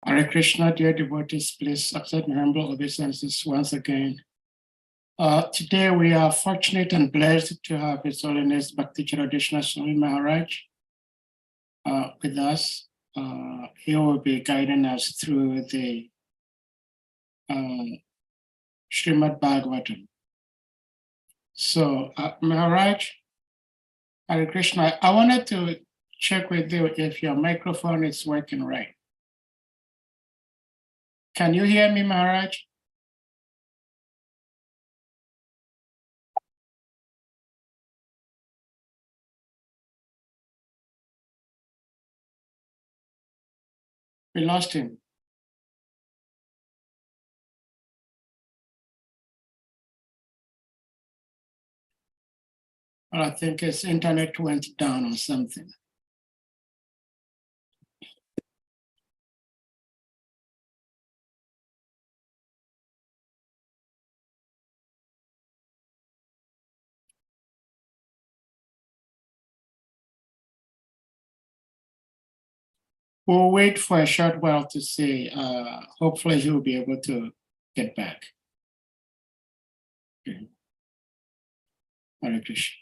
Hare Krishna, dear devotees, please accept my humble obeisances once again. Today we are fortunate and blessed to have His Holiness Bhakti CARUDESNA SWAMI Maharaj with us. He will be guiding us through the SRIMAD BHAGAVATAM. So, Maharaj, Hare Krishna, I wanted to check with you if your microphone is working right. Can you hear me, Maharaj? We lost him. Well, I think his internet went down or something. We'll wait for a short while to see. Hopefully he'll be able to get back. Okay. Hare Krishna.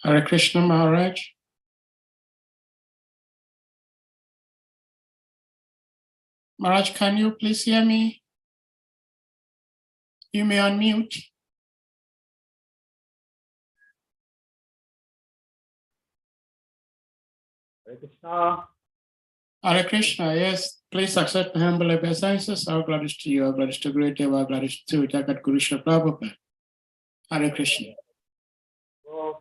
Hare Krishna, Maharaj. Maharaj, can you please hear me? You may unmute. Hare Krishna. Hare Krishna, yes. Please accept the humble obeisances. Our gladness to you, our gladness to great dev, our gladness to Jagat Guru Shri Prabhupada. Hare Krishna. Oh,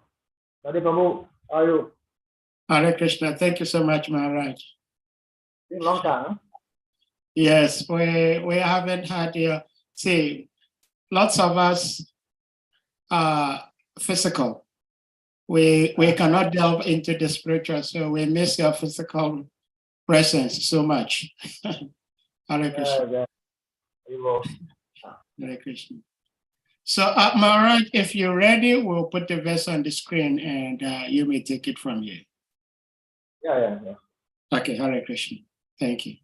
Hare Prabhu, how are you? Hare Krishna. Thank you so much, Maharaj. Been a long time, huh? Yes, we haven't had you. See, lots of us are physical. We cannot delve into the spiritual, so we miss your physical presence so much. Hare Krishna. Hare Krishna. So, Maharaj, if you're ready, we'll put the verse on the screen and you may take it from here. Yeah. Okay, Hare Krishna. Thank you.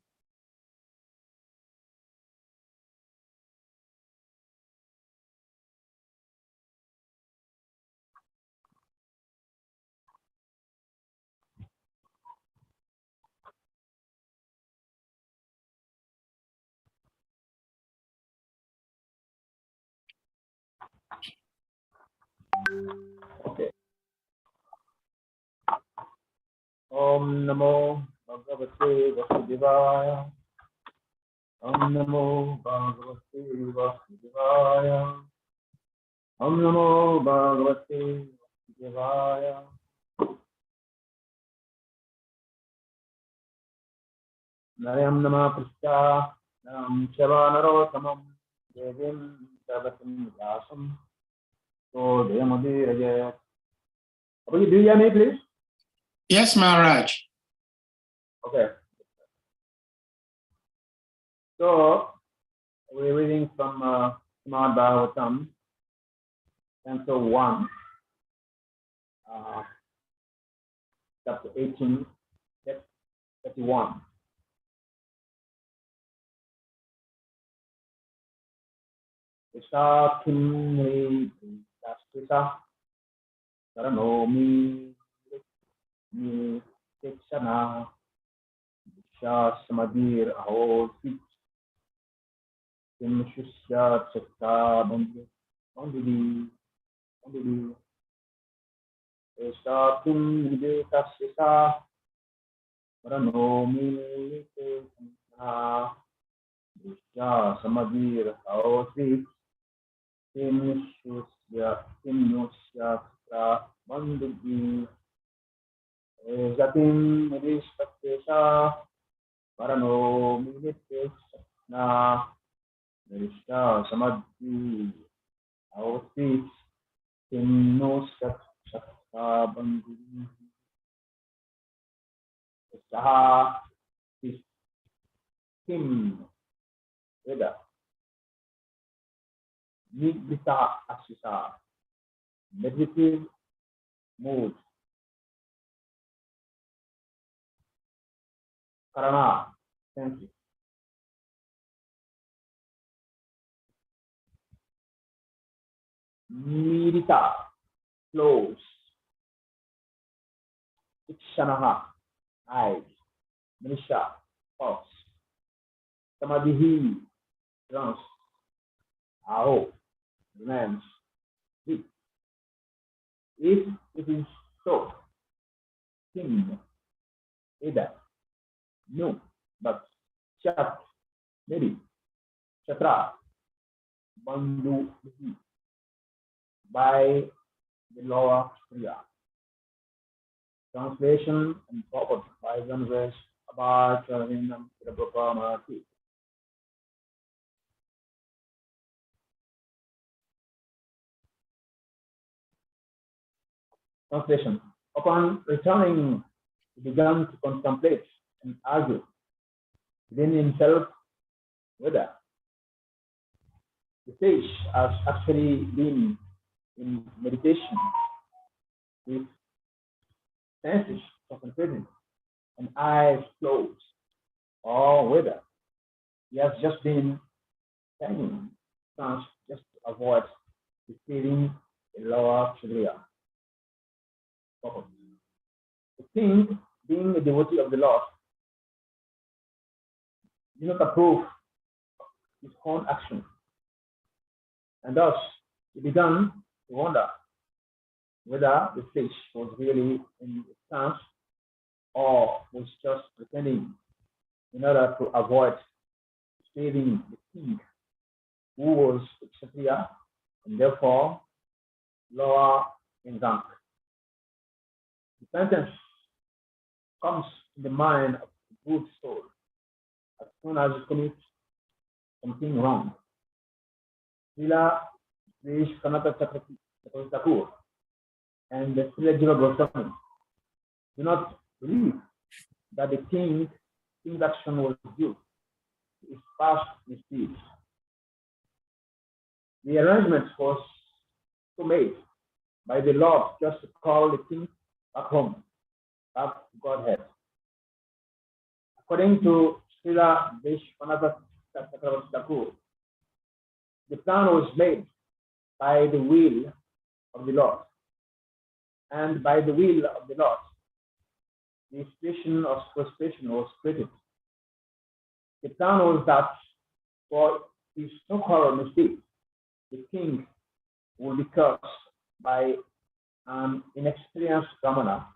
Okay. Om Namo Bhagavate Vasudevaya. Om Namo Bhagavate Vasudevaya. Om Namo Bhagavate Vasudevaya. Narayam Nama Krishna Nam Shavanarotamam Devim Sarvatam Vyasam So Deyamadiraja. Do you hear me, please? Yes, Maharaj. Okay. So we're reading from SRIMAD BHAGAVATAM, Canto 1, chapter 18, text 31. Isha Kimri Dasisa Saranomi Ni Tekshana Isha Samadir Aho Sit Kim Shusya Chakta Bandidi Isha Kimri Dasisa Saranomi Tekshana Isha Samadir Aho Sit Kimnusya Bandhi Jatim Nirishtatesha Parano Militesna Nirishta Samadhi Aotis Kimnusya Bandhi Saha Kim Veda Nigbita Asisa meditative mood Karana thank you Mirita flows Ikshanaha eyes Nisha thoughts Samadhi trance Aho remains deep. If it is so, Kim, Ida, no, but Chat, maybe, Chatra, Bandhu, by the law of Kriya. Translation and purport by Ganvesh Abha Charinam Prabhupada. Translation. Upon returning, he began to contemplate and argue within himself whether the sage has actually been in meditation with senses concentrated and eyes closed, or whether he has just been hanging just to avoid receiving a lower Shriya. The king, being a devotee of the Lord, did not approve his own action, and thus he began to wonder whether the fish was really in the stance or was just pretending in order to avoid saving the king, who was a Kshatriya and therefore lower in rank. The sentence comes in the mind of the good soul as soon as you commit something wrong. Srila Vishwanatha Chakravarti and the Srila Jiva Goswami do not believe that the king's action was due to his past misdeeds. The arrangement was so made by the Lord just to call the king back home, back to Godhead. According to Srila Vishwanath Chakravarti Thakur, the plan was made by the will of the Lord, and by the will of the Lord, the station of frustration was created. The plan was that for his so-called mistake, the king would be cursed by an inexperienced brahmana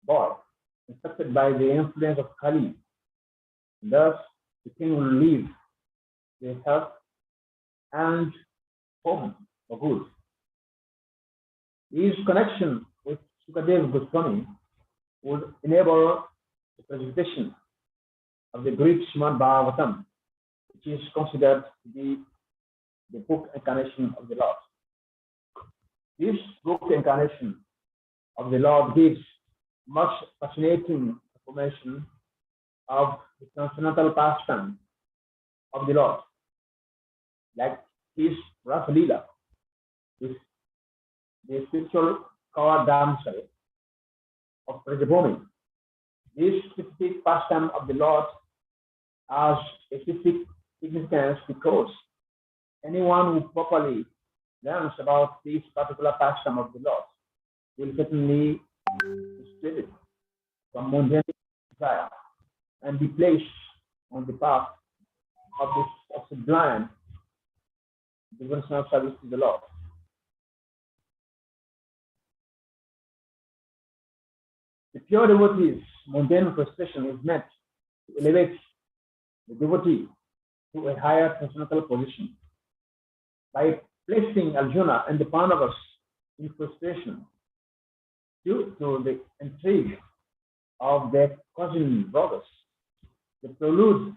boy infected by the influence of Kali. Thus, the king will leave the health and home for good. His connection with Sukadeva Goswami would enable the presentation of the great SRIMAD BHAGAVATAM, which is considered to be the book incarnation of the Lord. This book incarnation of the Lord gives much fascinating information of the transcendental pastime of the Lord, like his Rasa Leela, with the spiritual cover damsel of Prajabhumi. This specific pastime of the Lord has a specific significance because anyone who properly learns about this particular pastime of the Lord will certainly be freed from mundane desire and be placed on the path of sublime devotional service to the Lord. The pure devotee's mundane frustration is meant to elevate the devotee to a higher transcendental position. By placing Arjuna and the Pandavas in frustration due to the intrigue of their cousin brothers, the prelude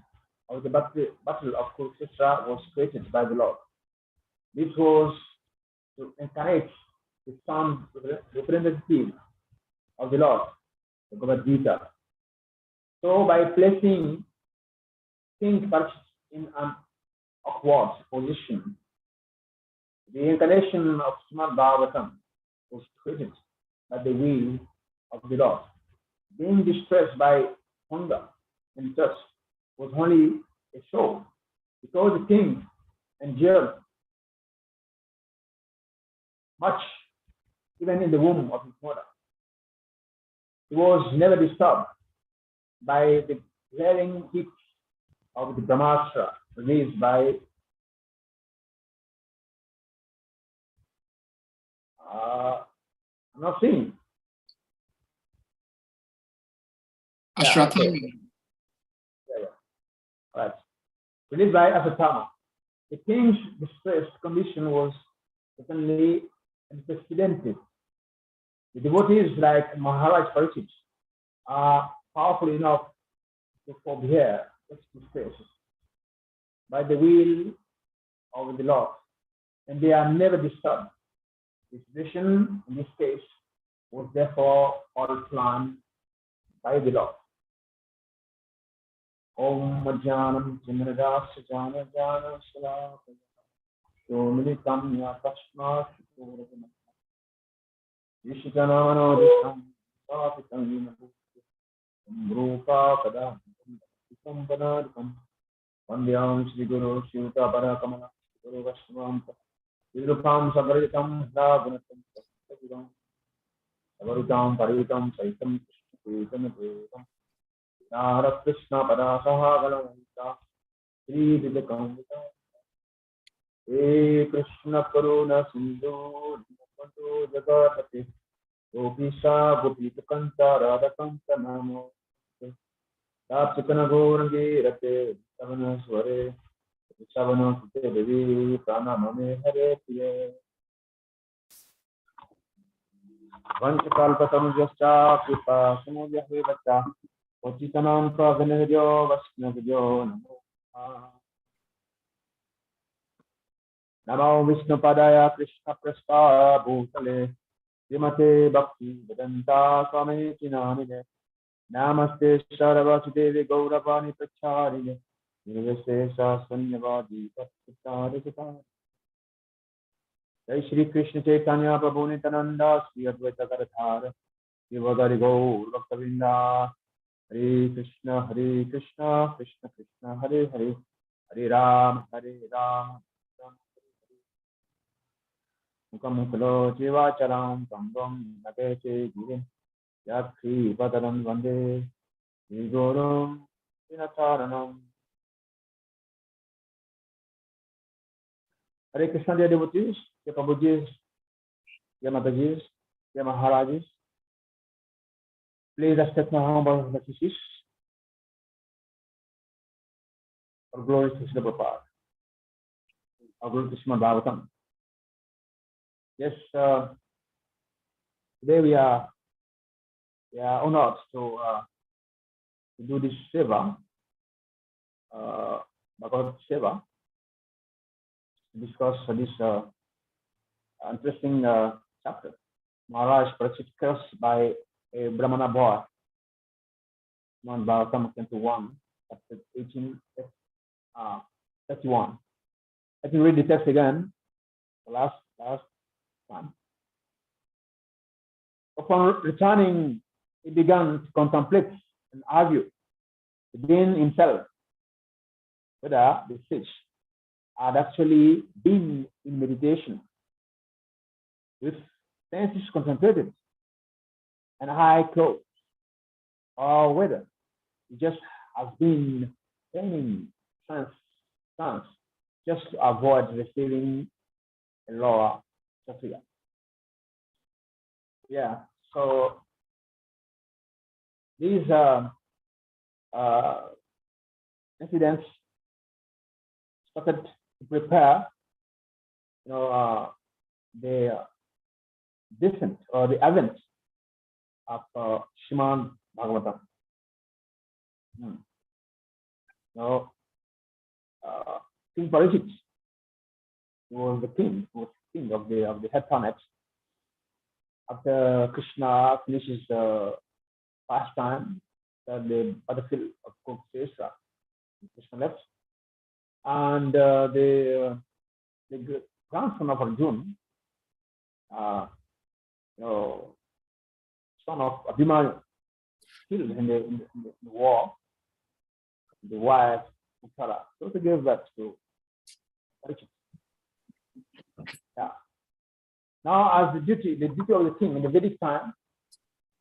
of the battle of Kurukshetra was created by the Lord. This was to encourage the son representative of the Lord, the Bhagavad Gita. So by placing King Parikshit in an awkward position, the incarnation of SRIMAD BHAGAVATAM was created by the will of the Lord. Being distressed by hunger and thirst was only a show, because the king endured much even in the womb of his mother. He was never disturbed by the glaring heat of the Brahmastra released by I'm not seeing. Ashwatthama. Yeah. Right. Released by Ashwatthama. The king's distressed condition was certainly unprecedented. The devotees like Maharaj Parikshit are powerful enough to forbear such distress by the will of the Lord, and they are never disturbed. The situation in this case was therefore all planned by the Lord. Om Madhyanam Chindradas Jana Jana Sala Somilitam Yakashma Shukurakam Vishitanamano Disham Sapitam Yinabu Rupa Pada Sampanadikam Vandyam Sri Guru Shuta Parakamana Guru Vashvampa Vilupam Sagaritam Lagunatam Savidam Savaritam Paritam Saitam Krishna Devam Hare Krishna Padasaha Galavita Sri Vivekamita He Krishna Karuna Sindhu Namato Jagatapati Gopisa Gopita Kanta Radhakanta Namo Tapsikana Gorangi Rate Savana Sware Savana Sute Devi Pranamame Hare Priye Vanchakalpatamujascha Kripa Samudhyahve Vacha Ochitanam Praganadyo Vasnadyo Namo Namo Vishnu Padaya Krishna Prastaya Bhutale Srimate Bhakti Vedanta Swami Chinamide Namaste Saravasudevi Gauravani Pracharya Nirvishesha Sanyavadi Bhaktari Jai Shri Krishna Chaitanya Prabhu Nityananda Sri Advaita Gadadhara Sri Vagari Gaur Bhaktavinda Hare Krishna, Krishna Krishna, Hare Hare, Hare Ram, Ram, Mukam Mukalo Jiva Charam, Tambam, Nagate, Givin, Yakri, Badaram, Vande, Vigorum, Vinataranam. Hare Krishna, dear devotees, dear Prabhujis, dear Matajis, dear Maharajas, please accept my humble messages for glory to Srila Prabhupada, our glory to SRIMAD BHAGAVATAM. Yes, today we are honored to do this seva, Bhagavad Seva, to discuss this interesting chapter. Maharaj Parikshit cursed by a Brahmana boy, SRIMAD BHAGAVATAM, Canto 1, chapter 18, 31. Let me read the text again, the last time. Upon returning, he began to contemplate and argue within himself whether the sage had actually been in meditation with senses concentrated and eye closed, or whether he just has been feigning trance just to avoid receiving a lower Kshatriya. Yeah, so these incidents started to prepare, the descent or the advent of SRIMAD BHAGAVATAM. King Parikshit was the king of the head planet. After Krishna finishes the pastime at the battlefield of Kurukshetra, Krishna left, and the grandson of Arjuna, son of Abhimanyu, killed in the war, the wife Uttara. So they gave that to Parikshit. Yeah. Now, as the duty of the king in the Vedic time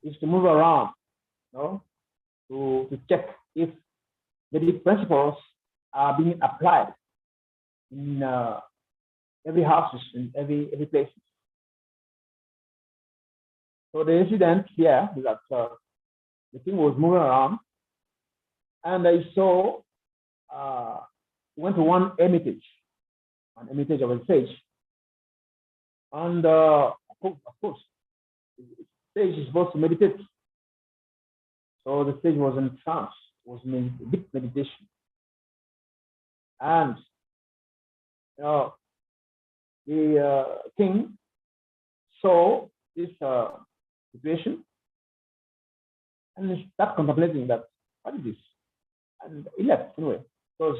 is to move around, to check if Vedic principles are being applied in every house, in every place. So the incident here is that the king was moving around, and I saw he went to one hermitage of a sage, and of course, the sage is supposed to meditate. So the sage was in trance, was in deep meditation, and the king saw this situation and he started contemplating that, what is this? And he left anyway, because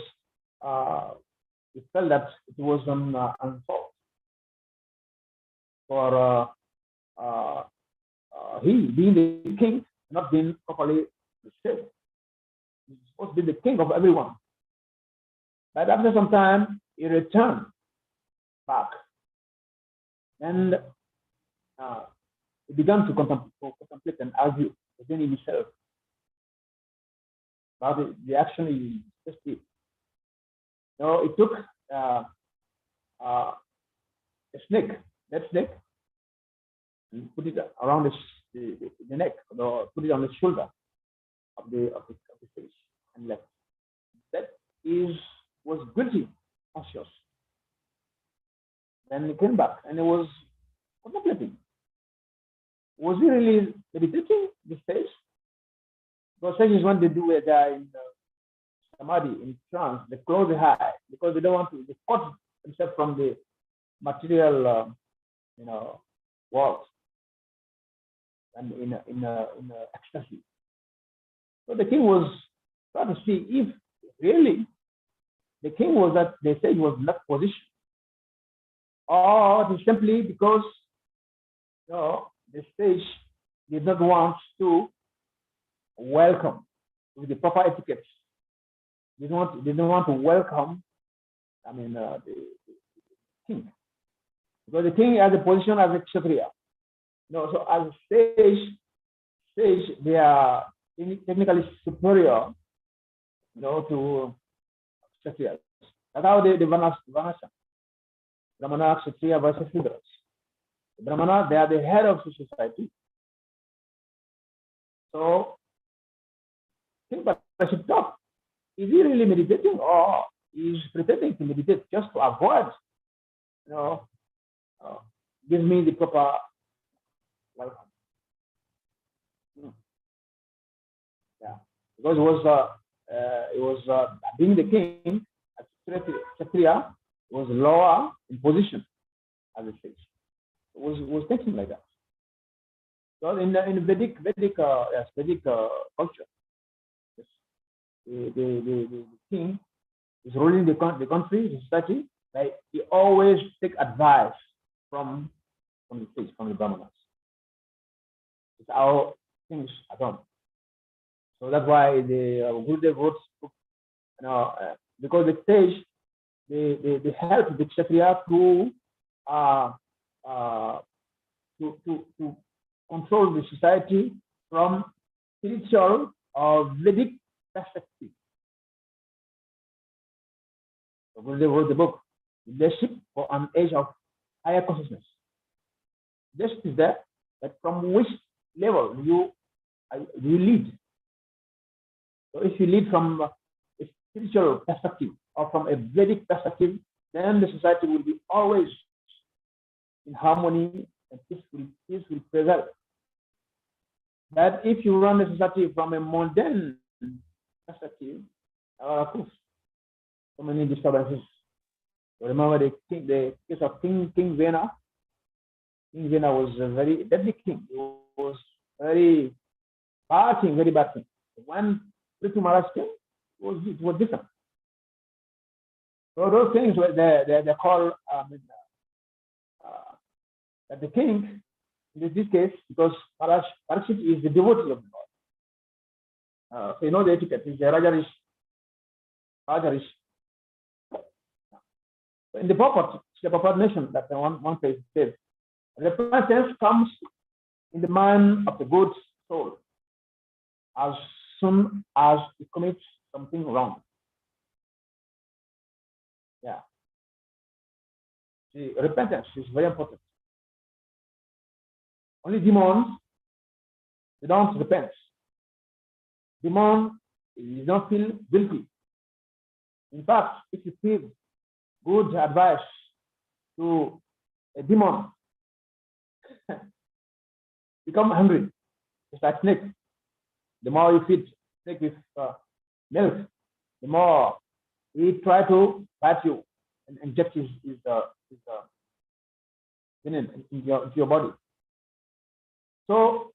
he felt that it was unsolved. For he being the king, not being properly received. He's supposed to be the king of everyone. But after some time, he returned back. And he began to contemplate and argue within himself about the action he just did. So it took a snake, that snake, and put it around the neck, or put it on the shoulder of the face, and left. That was guilty, conscious. Then he came back and he was contemplating. Was he really meditating this stage? Because sages, when they do it, they are in samadhi, in trance, they close the eye because they don't want to, they cut themselves from the material, world, and in ecstasy. So the king was trying to see if really the king was that they said was in that position, or it is simply because the sage did not want to welcome with the proper etiquette. They don't want to welcome, the king, because the king has a position as a kshatriya. So as a sage, they are technically superior, to kshatriyas. That's how the Varnas, Brahmana, Kshatriya versus Shudras. The Brahmana, they are the head of the society. So, think about Parashit talk. Is he really meditating, or is pretending to meditate just to avoid, give me the proper welcome? Yeah, because it was being the king, Kshatriya was lower in position as a sage. It was thinking like that. So in Vedic culture, the king is ruling the country, the society. Like, he always take advice from the sage, from the brahmanas. It's how things are done. So that's why the Gurudev wrote, because the sage, they help the kshatriya to control the society from spiritual or Vedic perspective. So Gurudev wrote the book, Leadership for an Age of Higher Consciousness. Just is that from which level you lead. So if you lead from a spiritual perspective or from a Vedic perspective, then the society will be always in harmony and peace will prevail. But if you run the society from a mundane perspective, so many disturbances. So remember the case of King Vena. King Vena was a very deadly king. He was very bad king. When Prithu Maharaj came, it was different. So those things they're called that the king, in this case, because Parashit is the devotee of God. So you know the etiquette is the Rajarish. So in the purport nation, that one place says, repentance comes in the mind of the good soul as soon as it commits something wrong. Yeah. See, repentance is very important. Only demons, they don't repent. Demon, you don't feel guilty. In fact, if you give good advice to a demon, become hungry. It's like snake. The more you feed snake with milk, the more he try to bite you and inject his venom into your body. So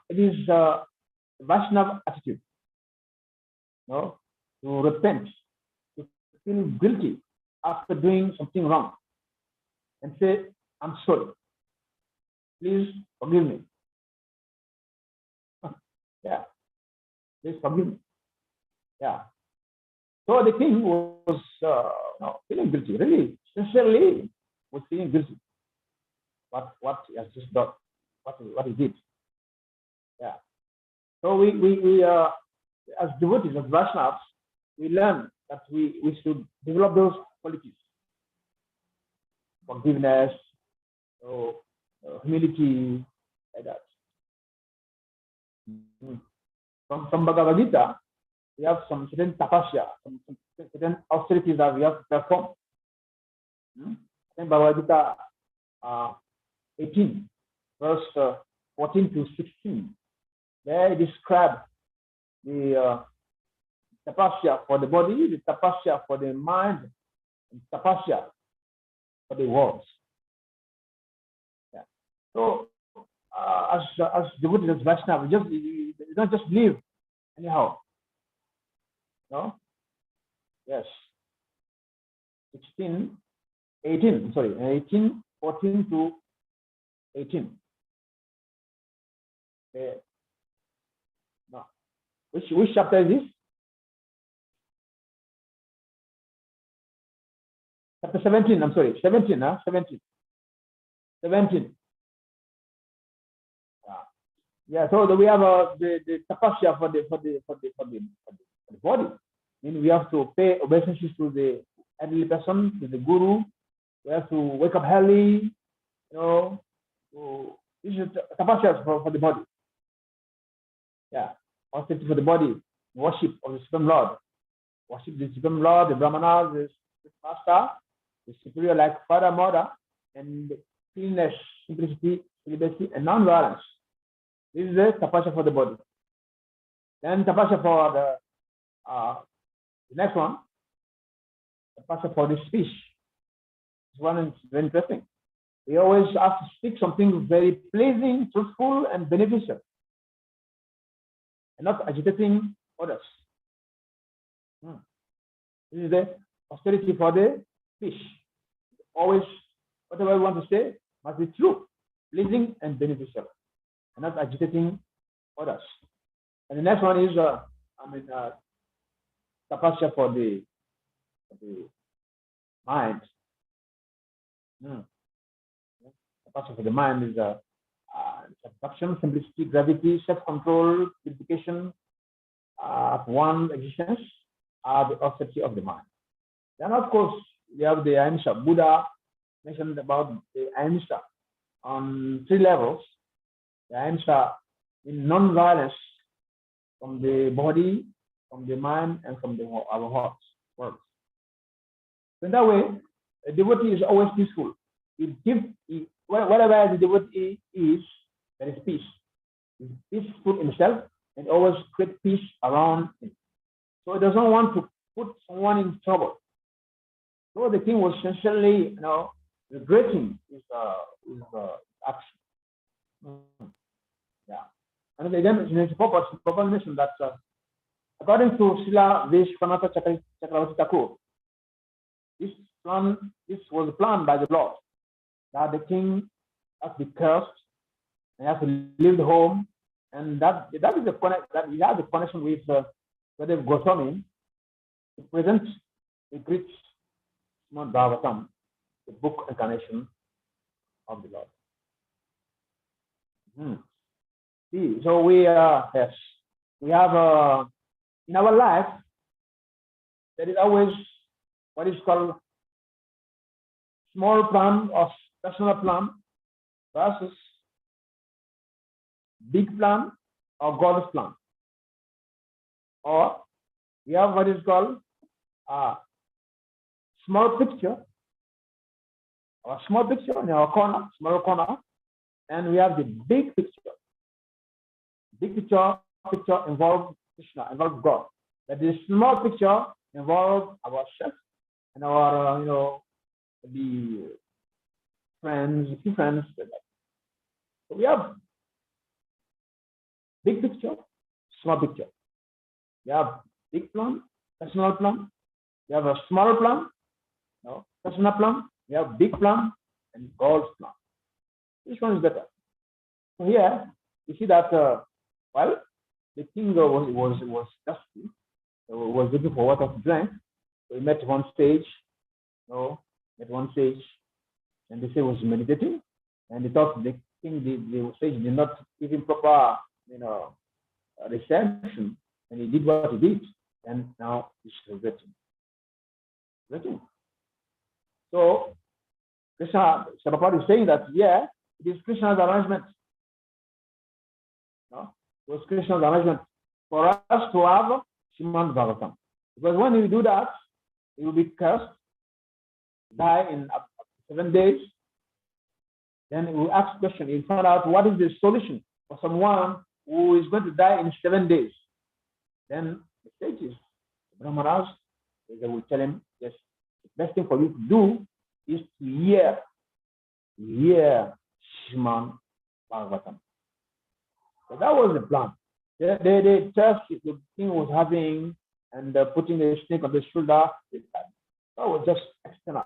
it is the Vaishnava attitude, to repent, to feel guilty after doing something wrong, and say, "I'm sorry. Please forgive me." Yeah, please forgive me. Yeah. So the king was feeling guilty, really, sincerely was feeling guilty. What he has just done, what he did. Yeah. So we as devotees, as Vaishnavas, we learn that we should develop those qualities: forgiveness, humility, like that. From Bhagavad Gita, we have some certain tapasya, some certain austerities that we have to perform. In Bhagavad Gita 18, verse 14 to 16, there it describes the tapasya for the body, the tapasya for the mind, and tapasya for the words. Yeah. So as devotees, as Vaishnava, you don't just live anyhow. No? Yes. 18, 14 to 18. No. Which chapter is this? Chapter 17, I'm sorry, 17, 17. Yeah, so we have the tapasya for the body. Meaning we have to pay obeisances to the elderly person, to the guru. We have to wake up early, So this is tapasya for the body. Yeah, austerity for the body, worship of the Supreme Lord. Worship the Supreme Lord, the Brahmanas, the Master, the superior like Father, Mother, and cleanness, simplicity, celibacy, and non-violence. This is the tapasya for the body. Then tapasya for the next one, tapasya for the speech. This one is very interesting. We always have to speak something very pleasing, truthful, and beneficial, and not agitating others. This is the austerity for the speech. Always, whatever we want to say must be true, pleasing, and beneficial, and not agitating others. And the next one is, tapasya for the mind. Tapasya for the mind is satisfaction, simplicity, gravity, self-control, purification of one existence, are the austerity of the mind. Then, of course, we have the ahimsa. Buddha mentioned about the ahimsa on 3 levels. The ahimsa in non-violence from the body, from the mind, and from our hearts. So in that way, a devotee is always peaceful. Whatever the devotee is, there is peace. He's peaceful himself and always create peace around him. So he doesn't want to put someone in trouble. So the king was essentially, regretting his action. Yeah. And again, it's proper mention that according to Srila Vishwanatha Chakravarti Thakur, this was planned by the Lord, that the king has to be cursed and has to leave the home, and that is that he has the connection with Vedic Goswami to present the great SRIMAD BHAGAVATAM, the book incarnation of the Lord. See, so we have in our life there is always what is called small plan or personal plan versus big plan or God's plan. Or we have what is called small picture, or small picture in our corner, smaller corner, and we have the big picture. Big picture involves Krishna, involves God. But the small picture involves ourselves and our, the friends, few friends. So we have big picture, small picture. We have big plan, personal plan. We have a smaller plan, personal plan. We have big plan and God's plan. Which one is better? So here you see that the king was thirsty, was looking for water to drink. So he met one sage, and the sage was meditating, and he thought the king, the sage did not give him proper, reception, and he did what he did, and now he's regretting. So Krishna, Prabhupada is saying that, it is Krishna's arrangement. It was Krishna's arrangement for us to have SRIMAD BHAGAVATAM. Because when you do that, you will be cursed, die in 7 days. Then you will ask question, you find out what is the solution for someone who is going to die in 7 days. Then the sages, the Brahmanas, they will tell him, yes, the best thing for you to do is to hear SRIMAD BHAGAVATAM. So that was the plan. The test the king was having and putting the snake on the shoulder, that was just external.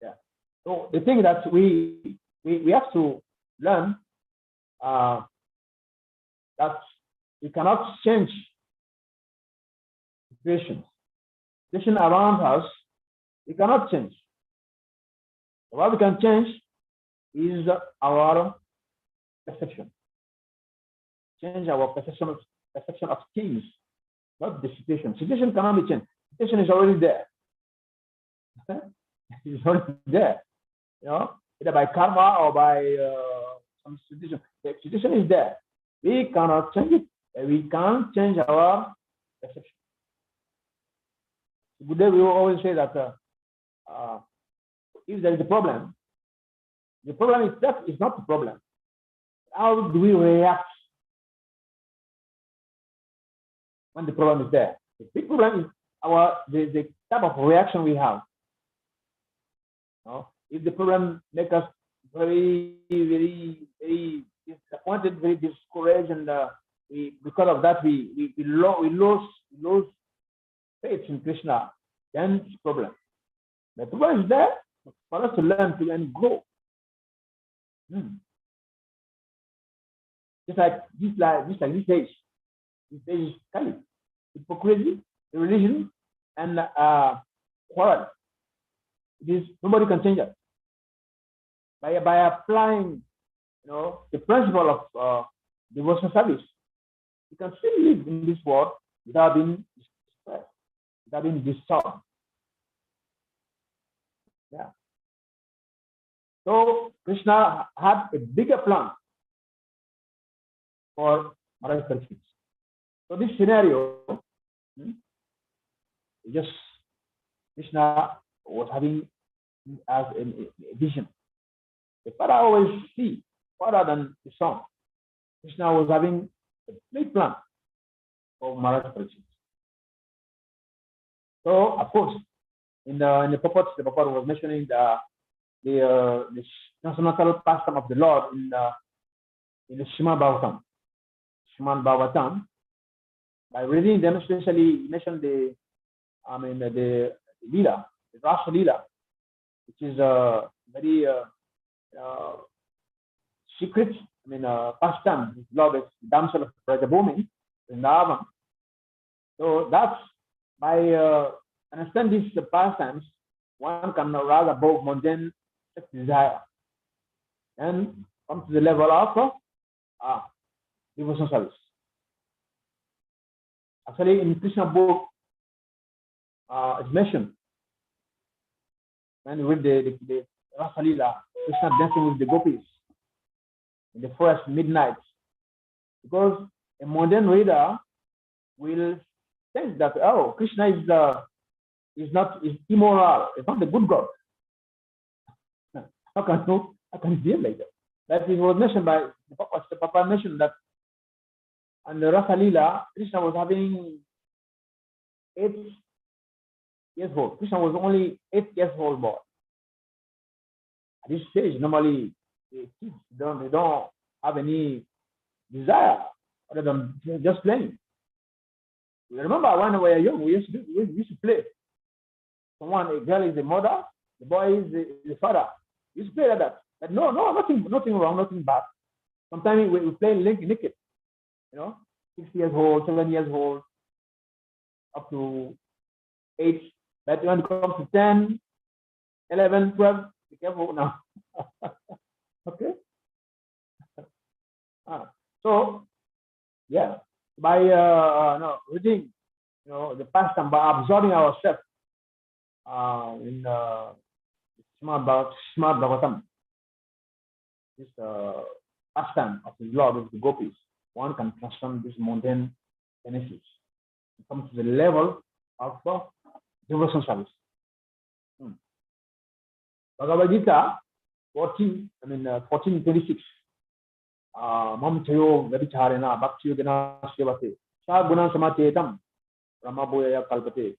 Yeah. So the thing that we have to learn that we cannot change situations. Situation around us, we cannot change. What we can change is our perception. Change our perception of things, not the situation. Situation cannot be changed. Situation is already there. It's already there. You know, either by karma or by some situation. The situation is there. We cannot change it. We can't change our perception. Buddha will always say that if there is a problem itself is not the problem. How do we react when the problem is there? The big problem is the type of reaction we have. You know, if the problem makes us very, very, very disappointed, very discouraged, and because of that we lose faith in Krishna, then it's a problem. The problem is there for us to learn to and grow. Just like this age. This age is Kali. Hypocrisy, religion, and quarrel. Nobody can change it. By applying, you know, the principle of devotional service, you can still live in this world without being distressed, without being disturbed. Yeah. So Krishna had a bigger plan for Maharaj Parikshit. So this scenario, just Krishna was having as a vision. The father always see further than the son. Krishna was having a big plan for Maharaj Parikshit. So of course, in the purport, the purport was mentioning the transcendental pastime of the Lord in the SRIMAD BHAGAVATAM. SRIMAD BHAGAVATAM. By reading them, especially mentioned the Leela, the Rasa Leela, which is a very secret, pastime. Lord is the damsel of Brajabhumi in Navam. So that's by understand these pastimes, one can rise above mundane desire and come to the level of devotional service. Actually, in Krishna book, it's mentioned when you read the Rasa Leela, Krishna dancing with the gopis in the forest midnight, because a modern reader will think that Krishna is immoral, it's not the good God. How can it be like that? That it was mentioned by the Papa mentioned that on the Rasa Leela, Krishna was having 8 years old. Krishna was only 8 years old boy. At this stage, normally the kids don't have any desire other than just playing. You remember when we were young, we used to play. A girl is the mother, the boy is the father. We used to play like that. But no, nothing wrong, nothing bad. Sometimes we play naked. 6 years old, 7 years old, up to 8. But when it comes to 10, 11, 12, be careful now. Okay? So, yeah, by reading, the pastime, by absorbing ourselves in SRIMAD BHAGAVATAM, this pastime of the Lord of the gopis, one can transform this mundane benefits and come to the level of devotional service. Bhagavad Gita 14:26. Mam chayo gabicharena bhakti yogena sevate sa guna samatetam brahmabhoya kalpate.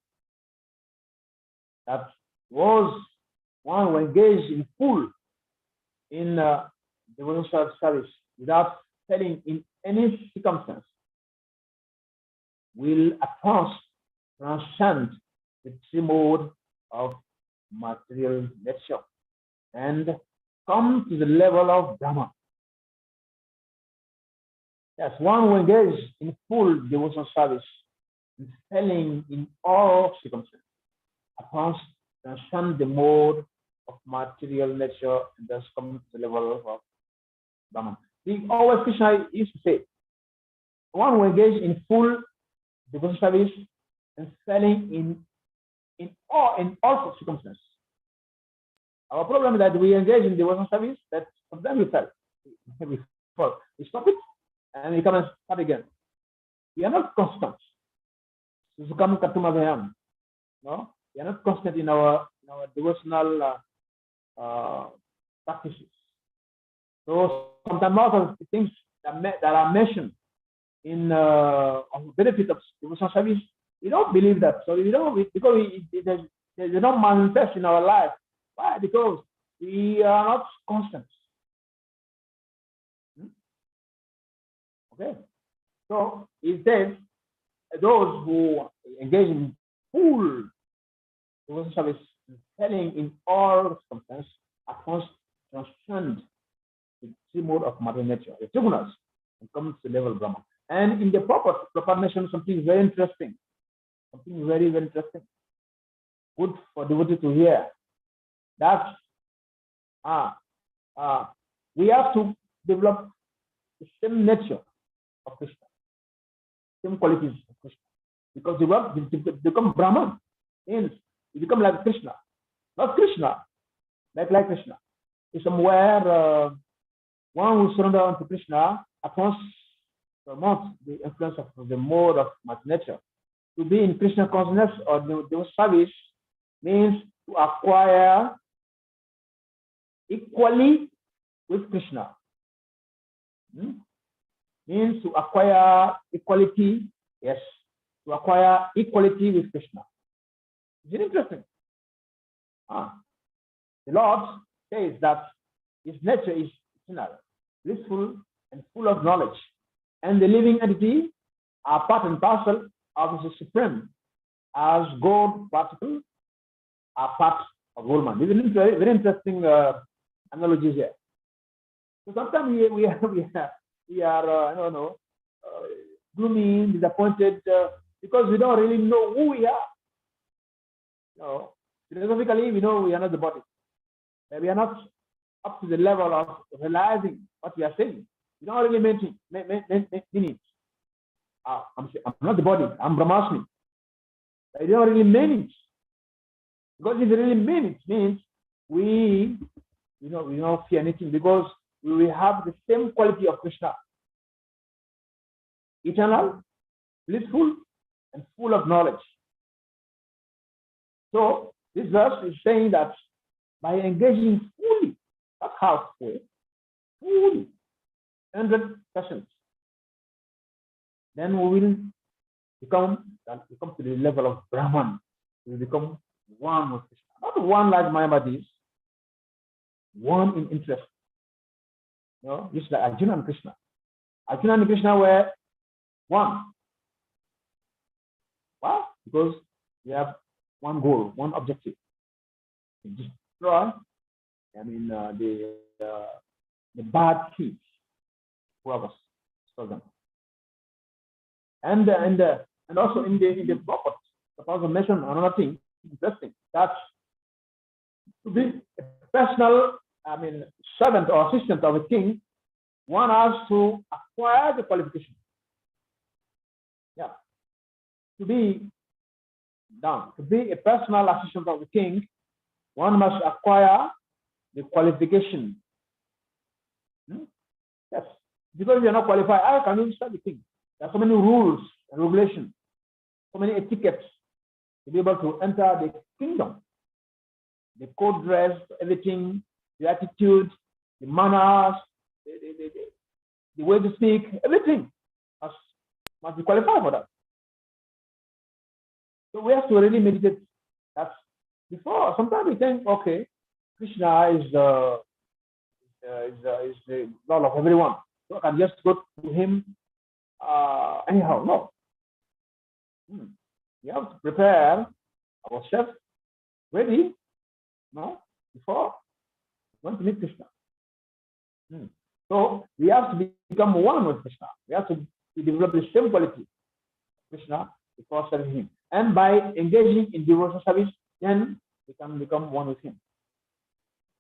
That was one who engaged in full in devotional service without failing in any circumstance will at once transcend the 3 mode of material nature and come to the level of Brahma. Yes, one who engages in full devotional service, excelling in all circumstances, upon transcend the mode of material nature and thus come to the level of Brahman. See, always Krishna used to say, one who engages in full devotional service and excelling in all circumstances. Our problem is that we engage in devotional service, that sometimes we fail. We fall. We stop it and we come and start again. We are not constant. No? We are not constant in our devotional practices. So sometimes most of the things that are mentioned in on the benefit of devotional service, we don't believe that. So we don't, because they don't manifest in our life. Why? Because we are not constant. Okay. So it says those who engage in full devotional service, telling in all circumstances, at once transcend the three mode of matter nature, the trigunas, and come to the level of Brahma. And in the proper mention something very interesting, something very, very interesting, good for devotee to hear. That we have to develop the same nature of Krishna, same qualities of Krishna, because they become Brahman, means you become like Krishna, not Krishna, like Krishna. It's somewhere one who surrender unto Krishna at once promotes the influence of the mode of matter nature. To be in Krishna consciousness or the service means to acquire equally with Krishna. Means to acquire equality, yes, to acquire equality with Krishna. Is it interesting? The Lord says that his nature is eternal, blissful, and full of knowledge, and the living entity are part and parcel of the Supreme, as gold particles are part of Woman. This is very, very interesting analogies here. So sometimes we are gloomy, disappointed, because we don't really know who we are. Philosophically, we know we are not the body. We are not up to the level of realizing what we are saying. We don't really mean it. I'm not the body. I'm Brahmasmi. I don't really mean it. Because if you really mean it, means we don't fear anything, because we will have the same quality of Krishna. Eternal, blissful, and full of knowledge. So this verse is saying that by engaging fully, not halfway, fully, 100%, then we will become to the level of Brahman. We will become one with Krishna. Not one like Mayavadis, one in interest. Just like Arjuna and Krishna. Arjuna and Krishna were one. Why? Because we have one goal, one objective. To destroy, the bad seeds, whoever stole them. And also in the prophet, the prophet mentioned another thing interesting, that to be a personal servant or assistant of a king, one has to acquire the qualification. Yeah. To be a personal assistant of the king, one must acquire the qualification. Yes. Because you are not qualified, how can you serve the king? There are so many rules and regulations, so many etiquettes to be able to enter the kingdom. The code dress, everything, the attitude, the manners, the way to speak, everything must be qualified for that. So we have to really meditate that before. Sometimes we think, okay, Krishna is the Lord of everyone, so I can just go to him anyhow. No. We have to prepare ourselves ready, before we want to meet Krishna. So we have to become one with Krishna. We have to develop the same quality of Krishna before serving him. And by engaging in devotional service, then we can become one with him.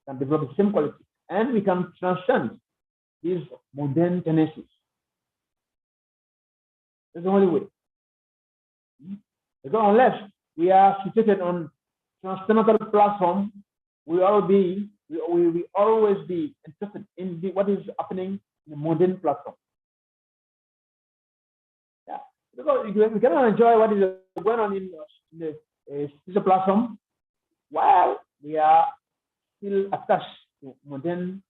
We can develop the same quality. And we can transcend these modern tendencies. That's the only way. Because unless we are situated on transcendental platform, we always be interested in what is happening in the modern platform. Yeah, because we cannot enjoy what is going on in the spiritual platform while we are still attached to modern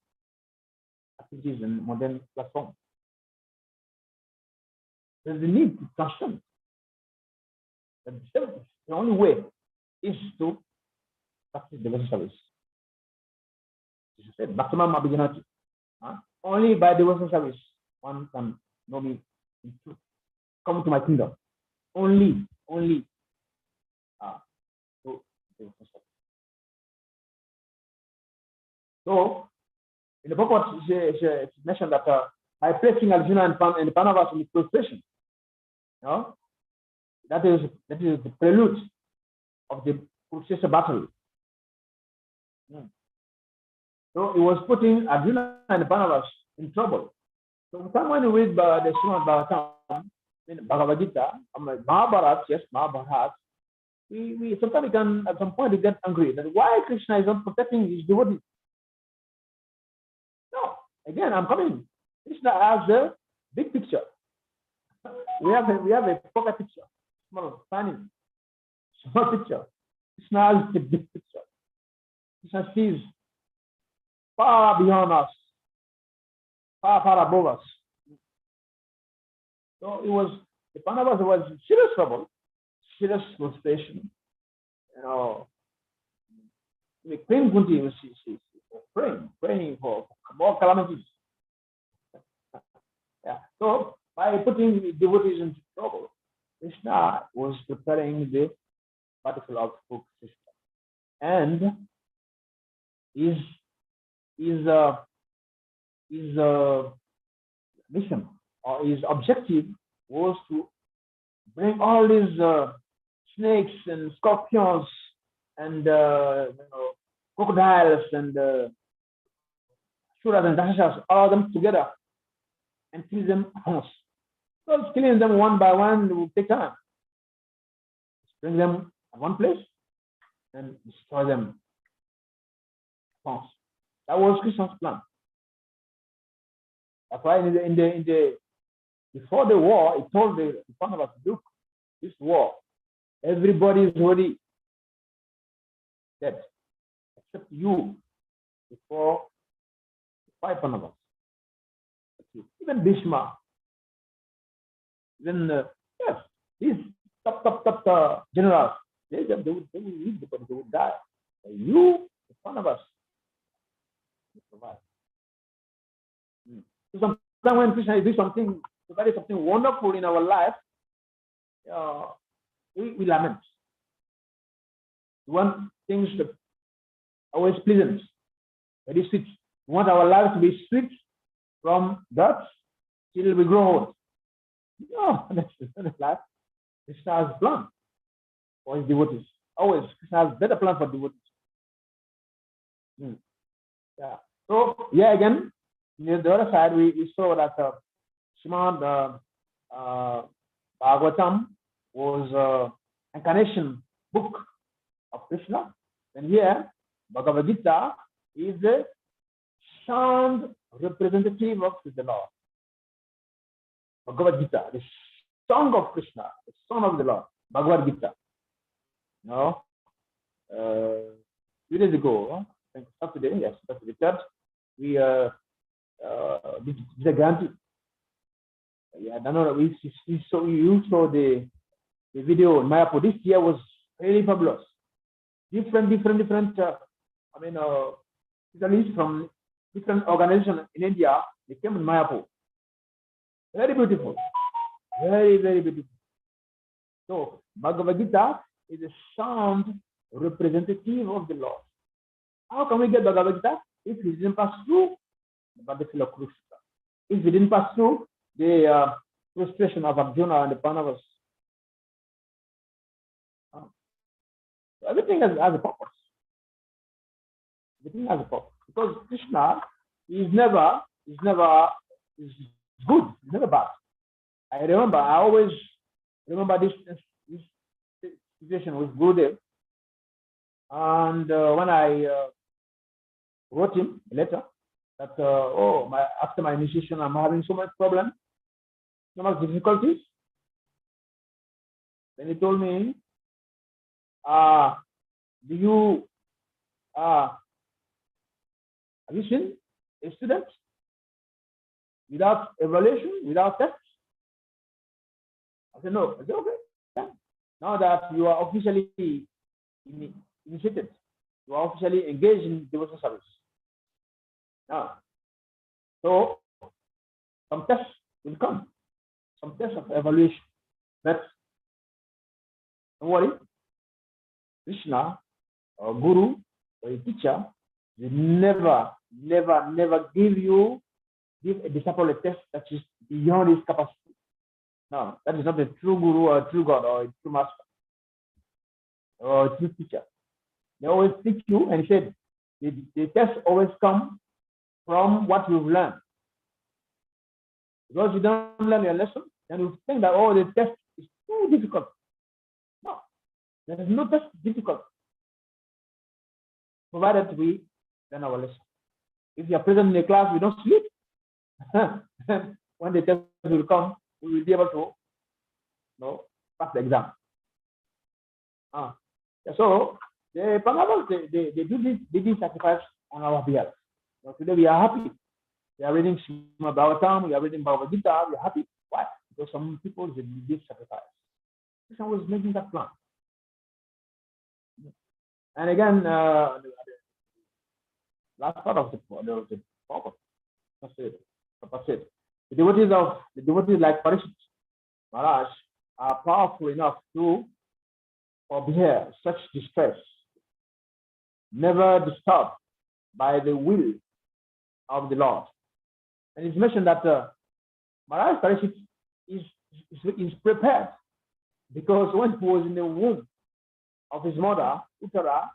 activities and modern platform. There's the need to transcend. The only way is to practice devotional service. Maximum abhijanati. Only by devotional service one can know me in truth. Come to my kingdom. Only through devotional service. So in the book, it's mentioned that by placing Arjuna and Pandavas in prostration, that is the prelude of the Kurukshetra battle. So it was putting Arjuna and Pandavas in trouble. So when you read the SRIMAD BHAGAVATAM, Bhagavad Gita, Mahabharata, yes, Mahabharata, we sometimes can at some point we get angry that why Krishna is not protecting his devotees. No, again, I'm coming. Krishna has a big picture. We have a pocket picture, small, tiny, small picture. Krishna has a big picture. Krishna sees far beyond us, far above us. So the Pandavas was in serious trouble, serious frustration. Queen Kunti was praying for more calamities. Yeah. So by putting the devotees into trouble, Krishna was preparing the battle of Kurukshetra, and his mission or his objective was to bring all these snakes and scorpions and crocodiles and shuras and dashas, all of them together and kill them at once. So killing them one by one will take time. Bring them at one place and destroy them at once. That was Krishna's plan. That's why before the war, he told the Pandavas, look, this war, everybody is already dead, except you, before the 5 Pandavas. Even Bhishma, even yes, these top generals, they will leave because they will die. But you, the Pandavas, you survive. So sometimes when Krishna is doing something, something wonderful in our life, we lament. We want things to always pleasant, very sweet. We want our life to be sweet from birth till we grow old. No, that's life. Krishna has a plan for his devotees. Always, Krishna has better plan for devotees. Yeah. So, again, on the other side, we saw that SRIMAD BHAGAVATAM was incarnation book of Krishna. And here, Bhagavad Gita is a sound representative of the Lord. Bhagavad Gita, the song of Krishna, the song of the Lord, Bhagavad Gita. 2 days ago, Saturday, church, we did a grant. Yeah, I don't know. You saw the video in Mayapur. This year was really fabulous. Different. Specialists from different organizations in India, they came in Mayapur. Very beautiful. Very, very beautiful. So, Bhagavad Gita is a sound representative of the Lord. How can we get Bhagavad Gita? If he didn't pass through the battlefield of Kurukshetra. if we didn't pass through the frustration of Arjuna and the Pandavas. Everything has a purpose. Everything has a purpose. Because Krishna is never is good, it's never bad. I always remember this situation with Gurudev. And when I wrote him a letter that, after my initiation, I'm having so much problem, so much difficulties. Then he told me, have you seen a student without evaluation, without tests? I said, no. I said, okay. Yeah. Now that you are officially initiated, you are officially engaged in devotional service. Now, so some tests will come, some tests of evaluation. But don't worry, Krishna or Guru or a teacher will never give a disciple a test that is beyond his capacity. No, that is not a true Guru or a true God or a true master or a true teacher. They always teach you, and he said the tests always come from what you've learned. Because you don't learn your lesson, and you think that, oh, the test is too difficult. No, there is no test difficult, provided we learn our lesson. If you are present in the class, we don't sleep. When the test will come, we will be able to pass the exam. So the Pandavas, they do this sacrifice on our behalf. So today we are happy. We are reading SRIMAD BHAGAVATAM, we are reading Bhagavad Gita, we are happy. Why? Because some people they did sacrifice. Krishna was making that plan. And again, last part of the purpose. The devotees like Parishit Maharaj are powerful enough to forbear such distress, never disturbed by the will of the Lord. And it's mentioned that Maharaj Parishit is prepared, because when he was in the womb of his mother, Uttara,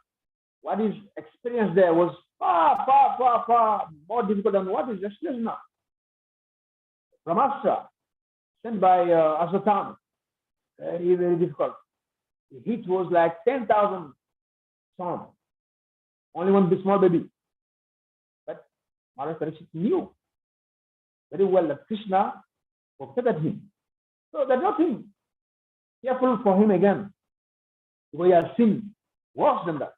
what is experienced there was far more difficult than what is experienced now. Brahmastra, sent by Aswatthama, very difficult. The heat was like 10,000 sun. Only one small baby. But Maharaj Parishit knew very well that Krishna protected him. So there's nothing fearful for him again, because he has sinned worse than that.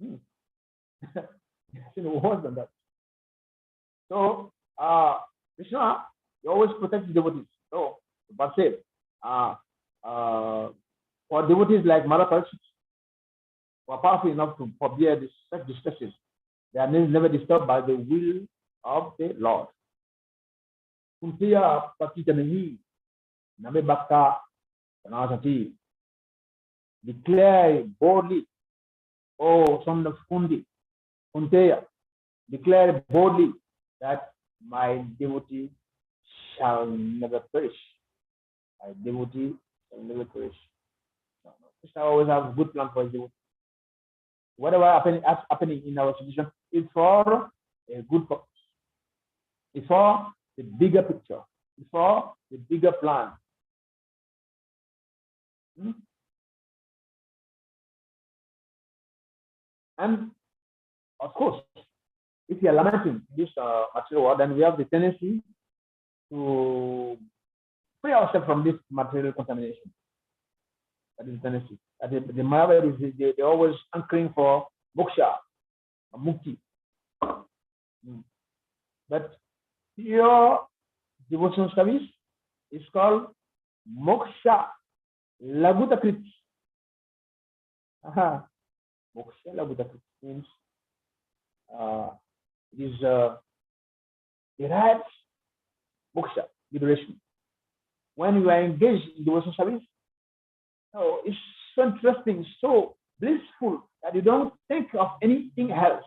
He has sinned worse than that. So Krishna, he always protects the devotees. So, but say, for devotees like Maharaj Parishit, who are powerful enough to forbear such distresses, they are never disturbed by the will of the Lord. Kuntiya Patitanahi Name Bhakta Tanasati. Declare boldly, O son of Kuntiya, declare boldly that my devotee shall never perish. My devotee shall never perish. Krishna always has a good plan for his devotee. Whatever happening in our situation is for a good purpose. It's for the bigger picture. It's for the bigger plan. And of course, if you are lamenting this material world, then we have the tendency to free ourselves from this material contamination. That is the tendency. The Mahavira is they're always anchoring for moksha, mukti. But pure devotional service is called moksha lagutakrit. Moksha lagutakrit means it is derived moksha, liberation. When you are engaged in devotional service, it's so interesting, so blissful that you don't think of anything else.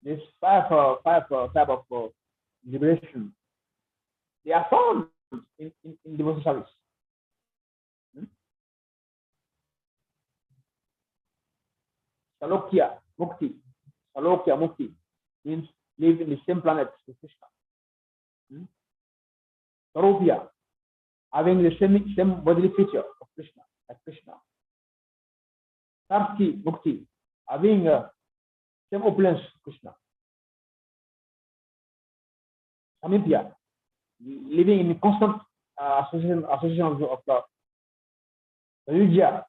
These five type of liberation, they are found in devotional service. Salokya Mukti. Salokya Mukti means live in the same planet with Krishna. Sarupya, having the same bodily feature of Krishna, like Krishna. Sarki Mukti, having same opulence of Krishna. Samipya, living in constant association of love. Religya,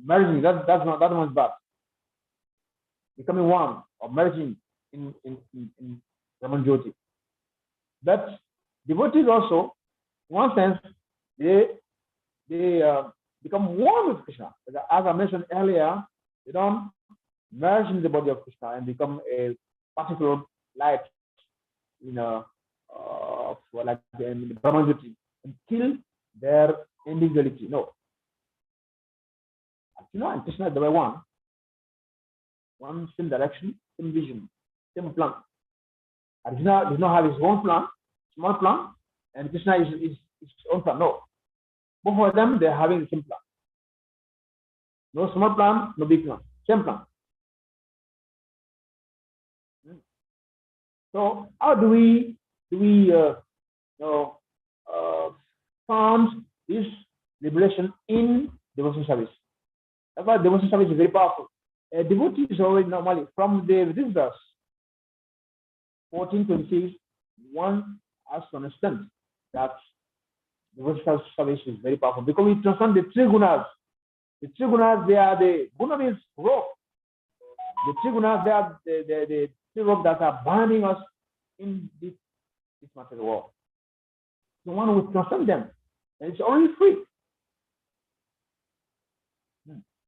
merging, that one's bad. Becoming one or merging in Raman Jyoti. But devotees also, in one sense, they become one with Krishna. As I mentioned earlier, they don't merge in the body of Krishna and become a particular light in like in the Brahman Jyoti until their individuality. No. Arjuna and Krishna, they were one same direction, same vision, same plan. Arjuna does not have his own plan, small plan, and Krishna is his own plan. No. Both of them, they're having the same plan. No small plan, no big plan. Same plan. So how do we found this liberation in devotional service? That's why devotional service is very powerful. A devotee is already normally from this verse 14:26, one has to understand that devotional service is very powerful because we transcend the three gunas. The three gunas, they are the guna means rope. The three gunas, they are the three ropes that are binding us in this material world. The one who transcend them, and it's only free.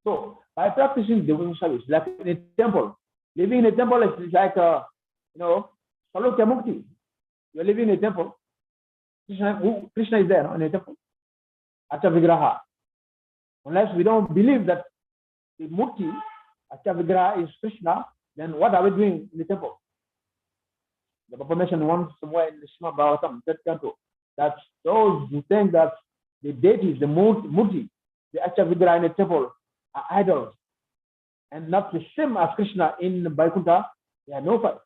So by practicing devotional service, like in a temple, living in a temple is like Salokya Mukti. You're living in a temple. Krishna is there in a temple. Acha Vigraha. Unless we don't believe that the Mukti, Acha Vigraha is Krishna, then what are we doing in the temple? The Papa mentioned once somewhere in the SRIMAD BHAGAVATAM, third canto, that those who think that the deities, the Murti, the Acha Vigraha in the temple are idols and not the same as Krishna in Vaikuntha, they are no fights.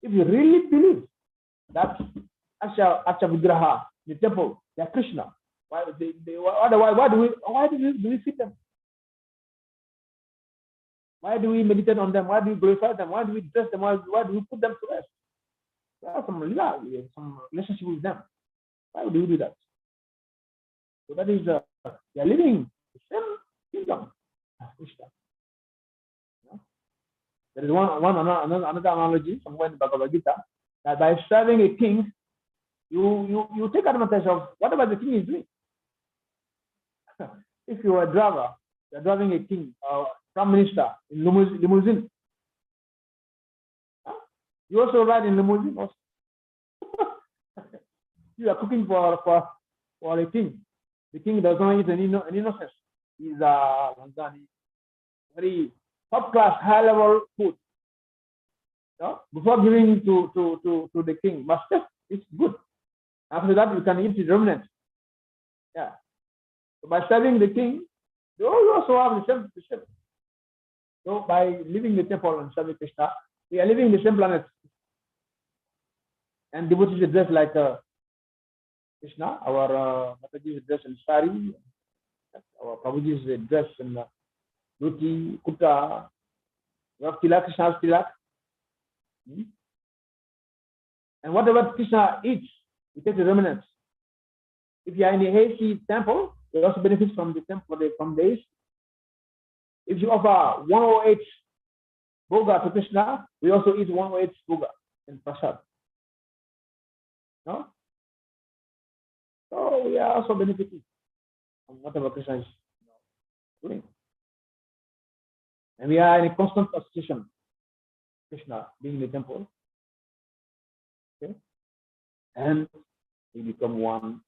If you really believe that Acha Vigraha, the temple, they are Krishna, why do we feed them? Why do we meditate on them? Why do we glorify them? Why do we dress them? Why do we put them to rest? There are some relationship with them. Why do we do that? So that is they are living the same kingdom as Krishna. There is another analogy somewhere in Bhagavad Gita that by serving a king, you take advantage of whatever the king is doing. If you are a driver, you are driving a king or prime minister in limousine. You also ride in limousine. Also. You are cooking for a king. The king does not eat any innocence. He's very top class, high level food. Before giving to the king, master, it's good. After that, you can eat the remnant. Yeah. So by serving the king, you also have the same. So by living in the temple and serving Krishna, we are living in the same planet. And devotees are dressed like Krishna. Our Mataji is dressed in sari. Our Prabhuji is dressed in dhoti, kurta. We have tilak, Krishna's tilak. And whatever Krishna eats, we take the remnants. If you are in the AC temple, you also benefit from the temple from days. If you offer 108 boga to Krishna, we also eat 108 boga in prasad. No? So we are also benefiting from whatever Krishna is doing. And we are in a constant association. Krishna being in the temple. Okay? And we become one.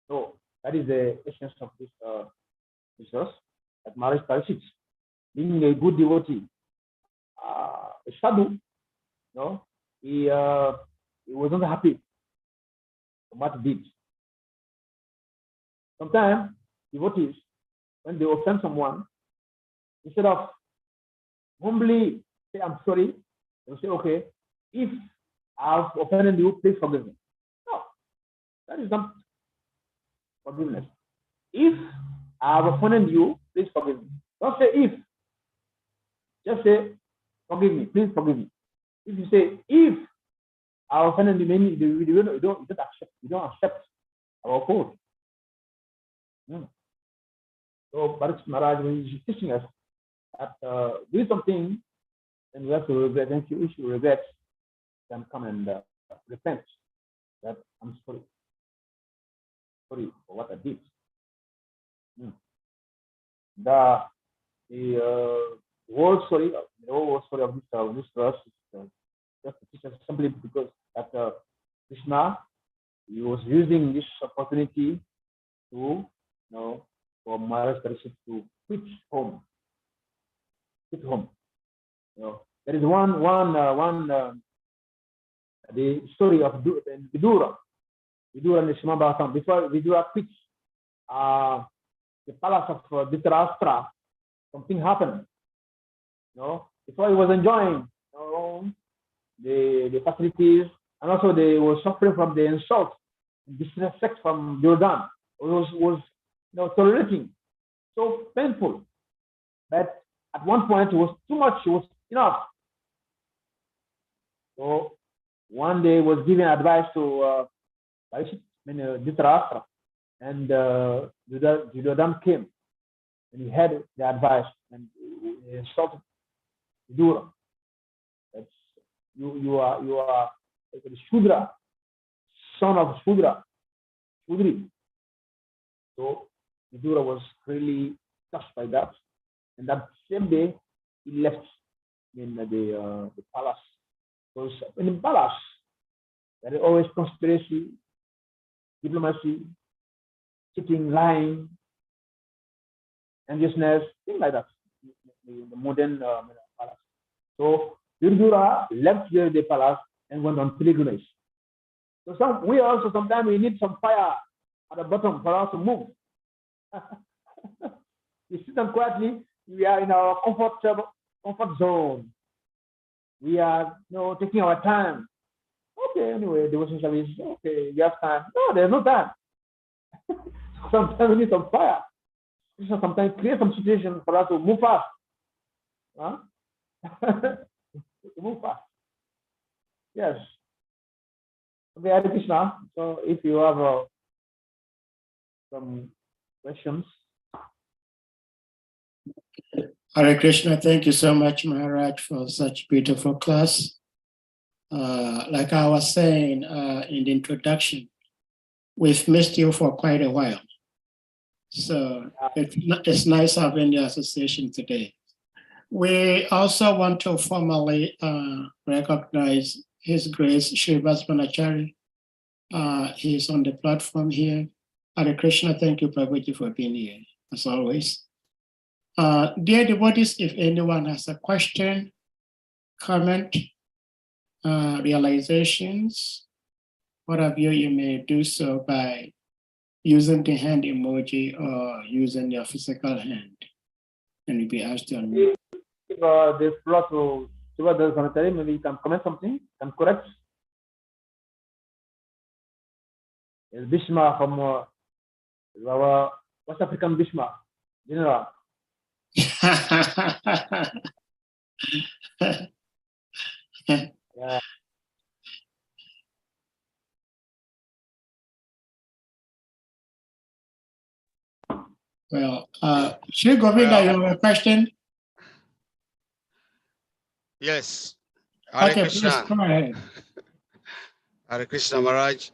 So that is the essence of this verse that Maharaj Parishit being a good devotee, a sadhu, he wasn't happy with what he did. Sometimes devotees, when they offend someone, instead of humbly say, I'm sorry, they will say, okay, if I've offended you, please forgive me. No, that is not forgiveness. If I've offended you, please forgive me. Don't say if. Just say, forgive me, please forgive me. If you say, if I've offended you, you don't accept our fault. So, Bharat Maharaj is teaching us that do something and we have to regret. And if you regret, then come and repent. That I'm sorry for what I did. The whole story, of this verse is just to teach us simply because that Krishna, he was using this opportunity to, for Maharaj Parishit to quit home. There is the story of Vidura and the SRIMAD BHAGAVATAM. Before Vidura quits the palace of Dhritarashtra, something happened. Before he was enjoying the facilities, and also they were suffering from the insult, disrespect from Jordan. Was tolerating, so painful. But at one point it was too much, it was enough. So one day he was giving advice to Dhritarashtra, and Jordan came and he had the advice and he insulted Vidura. You are like a Shudra, son of Shudri. So Vidura was really touched by that, and that same day he left the palace. Because in the palace there is always conspiracy, diplomacy, cheating, lying, enviousness, things like that. The modern palace. So Vidura left the palace and went on pilgrimage. So we also sometimes we need some fire at the bottom for us to move. We sit down quietly. We are in our comfort zone. We are, taking our time. Okay, anyway, devotion service. Okay, you have time. No, there's no time. Sometimes we need some fire. Sometimes create some situation for us to move fast. To move fast. Yes. Okay, Hare Krishna. So if you have some questions. Hare Krishna, thank you so much, Maharaj, for such beautiful class. Like I was saying in the introduction, we've missed you for quite a while. So it's nice having the association today. We also want to formally recognize His Grace, Sri Vasmanachari. He is on the platform here. Hare Krishna, thank you, Prabhuji, for being here, as always. Dear devotees, if anyone has a question, comment, realizations, what have you, you may do so by using the hand emoji or using your physical hand. And you'll be asked to unmute. If there's a lot to Shiva Sanatari, maybe you can comment something, can correct. There's Bhishma from our West African Bhishma, General. Yeah. Well, Shri Govinda, you have a question? Yes. Hare Okay, Krishna. please go ahead. Hare Krishna Maharaj.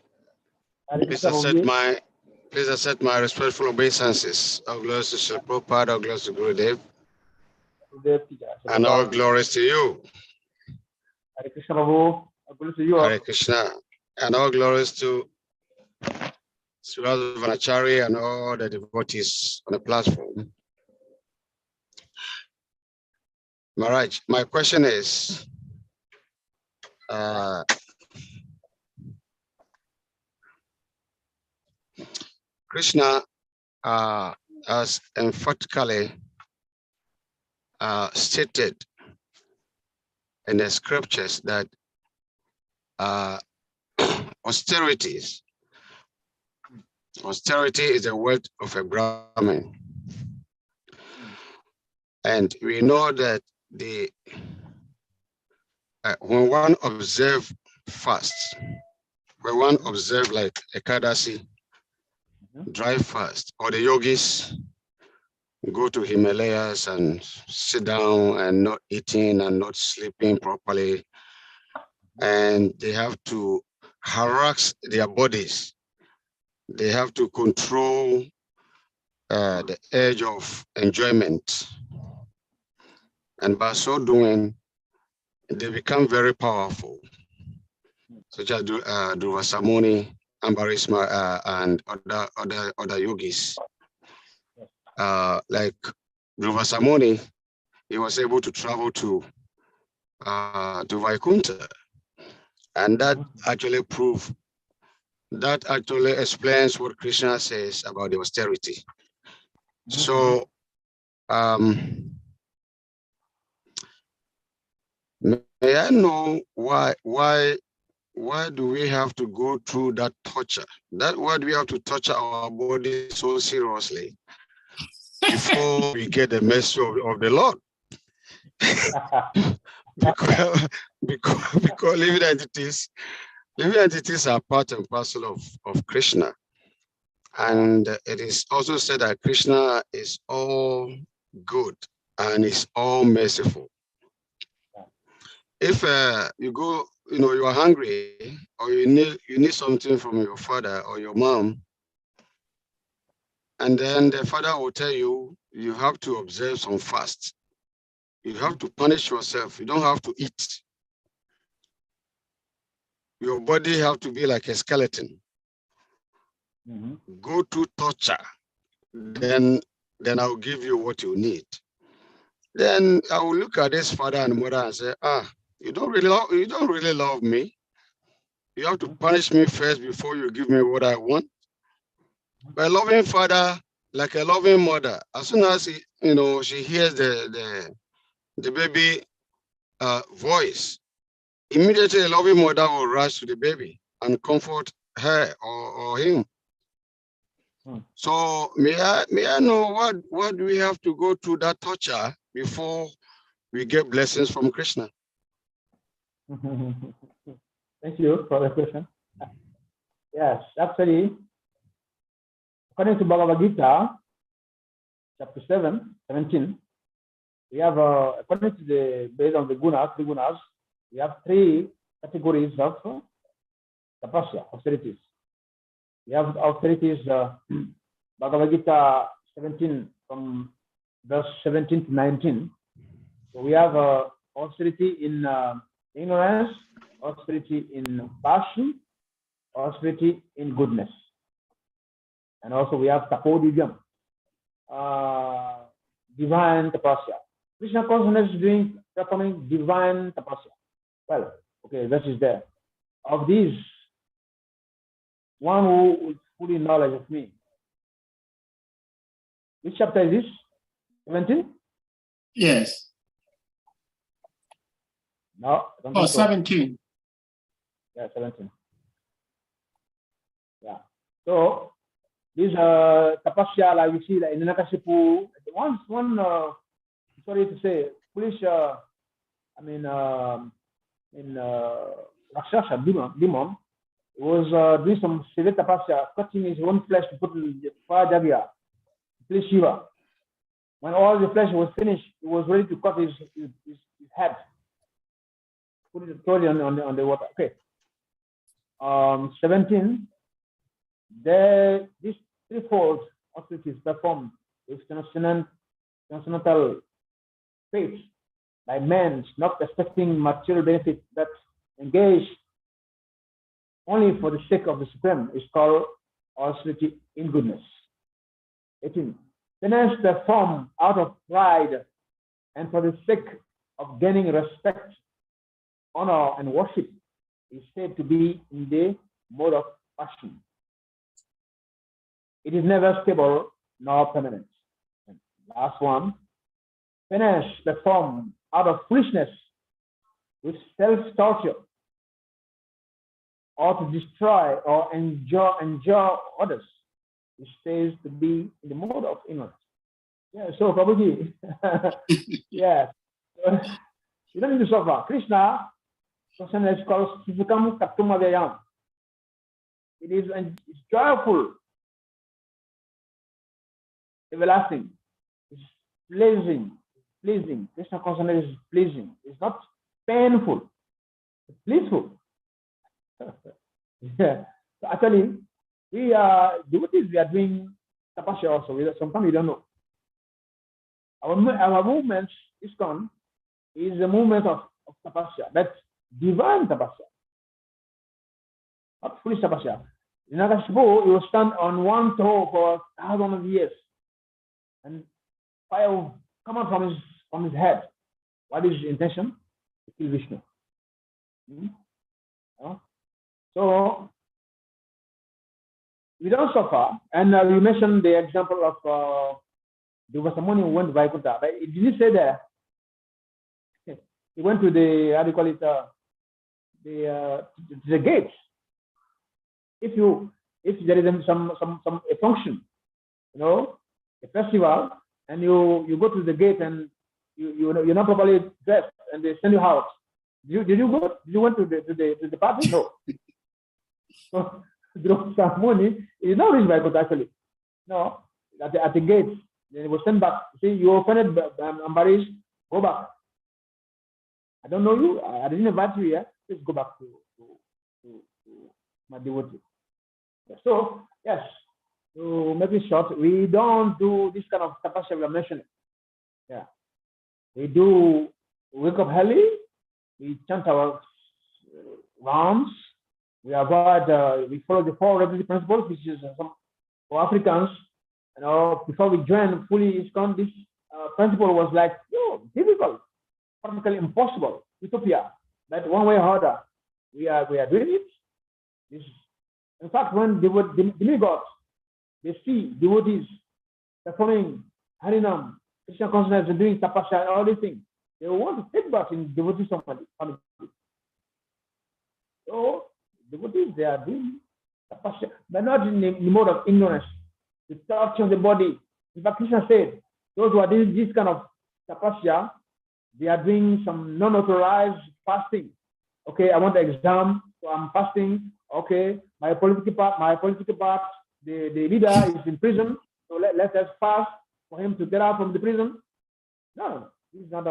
Please accept my respectful obeisances. All glories to Sri Prabhupada, all glories to Gurudev, and all glories to you. Hare Krishna, Prabhu. All glories to you. Hare Krishna. And all glories to Sri Vasmanachari and all the devotees on the platform. Maharaj, my question is, Krishna has emphatically stated in the scriptures that austerity is a word of a Brahmin. And we know that when one observe fasts, when one observe like Ekadasi, dry fast, or the yogis go to Himalayas and sit down and not eating and not sleeping properly, and they have to harass their bodies. They have to control the edge of enjoyment. And by so doing, they become very powerful, such as Dhruva Samuni, Ambarisma, and other yogis. Like Dhruva Samuni, he was able to travel to Vaikunta, and that actually explains what Krishna says about the austerity. So, may I know why do we have to go through that torture? Why do we have to torture our body so seriously before we get the mercy of the Lord? because living entities are part and parcel of Krishna. And it is also said that Krishna is all good and is all merciful. If you go, you are hungry, or you need something from your father or your mom, and then the father will tell you, you have to observe some fast. You have to punish yourself. You don't have to eat. Your body have to be like a skeleton. Go to torture. Then I'll give you what you need. Then I will look at this father and mother and say, you don't really love me. You have to punish me first before you give me what I want. But a loving father, like a loving mother, as soon as she hears the baby voice, immediately a loving mother will rush to the baby and comfort her or him. So may I know what do we have to go through that torture before we get blessings from Krishna? Thank you for the question. Yes, actually, according to Bhagavad Gita, chapter 17, we have, according to based on the gunas, we have 3 categories of tapasya, austerities. We have austerities, Bhagavad Gita 17 from verse 17 to 19. So we have austerity in ignorance, austerity in passion, austerity in goodness. And also we have tapodivyam, divine tapasya. Krishna consciousness is performing divine tapasya. Well, okay, that is there. Of these, one who is fully knowledge of me. Which chapter is this? 17? Yes. No. 17. Yeah, 17. Yeah. So these tapasya, like we see, like in Nakasipu, one sorry to say, foolish. In Rakshasa demon was doing some severe tapasya, cutting his own flesh to put in the fire jagya, please Shiva. When all the flesh was finished, he was ready to cut his head, put it totally on the water. Okay. 17. These 3-fold auspicities performed with transcendental faith by men not expecting material benefit, that engage only for the sake of the Supreme, is called austerity in goodness. 18. Penance performed out of pride and for the sake of gaining respect, honor, and worship is said to be in the mode of passion. It is never stable nor permanent. And last one, finish the form out of foolishness with self-torture, or to destroy or injure others, which says to be in the mode of ignorance. Yeah, so Prabhuji, yeah, you don't need to suffer. Krishna, consciousness calls to become Kattumadayam. It is joyful, everlasting, it's pleasing. Krishna consciousness is pleasing. It's not painful, it's blissful. Yeah. So actually, we are devotees. We are doing tapasya also. Sometimes we don't know. Our movement is a movement of tapasya. That's divine tapasya, not foolish tapasya. Hiranyakashipu, he will stand on one toe for thousands of years, and fire will come out from his head. What is his intention? To kill Vishnu. So we don't suffer. And you mentioned the example of Devasamuni who went to Vaikuntha. But it didn't say there. He went to the, how do you call it, the gates. If there is some a function, a festival, and you go to the gate and you're not properly dressed and they send you out. Did you go? Did you went to the party? No. So Devasamuni is not reached Vaikuntha actually. No, at the gates. Then he was sent back. See, you offended Ambarish, go back. I don't know you. I didn't invite you here. Please go back to my devotee. So, yes, to make it short, we don't do this kind of tapasya we are mentioning. Yeah. We do wake up early, we chant our rounds, we avoid, we follow the 4 regulatory principles, which is for Africans. Before we joined fully ISKCON, this principle was like difficult, practically impossible, utopia. But one way or other, we are doing it. In fact, when demigods, they see devotees performing Harinam, Krishna consciousness, and doing tapasya, all these things, they want to take back in devotee family. So devotees, they are doing tapasya, but not in the mode of ignorance. The touch of the body. In fact, Krishna said, those who are doing this kind of tapasya, they are doing some non-authorized fasting. Okay, I want the exam, so I'm fasting. Okay, my political part, the leader is in prison, so let us fast for him to get out from the prison. No, this is not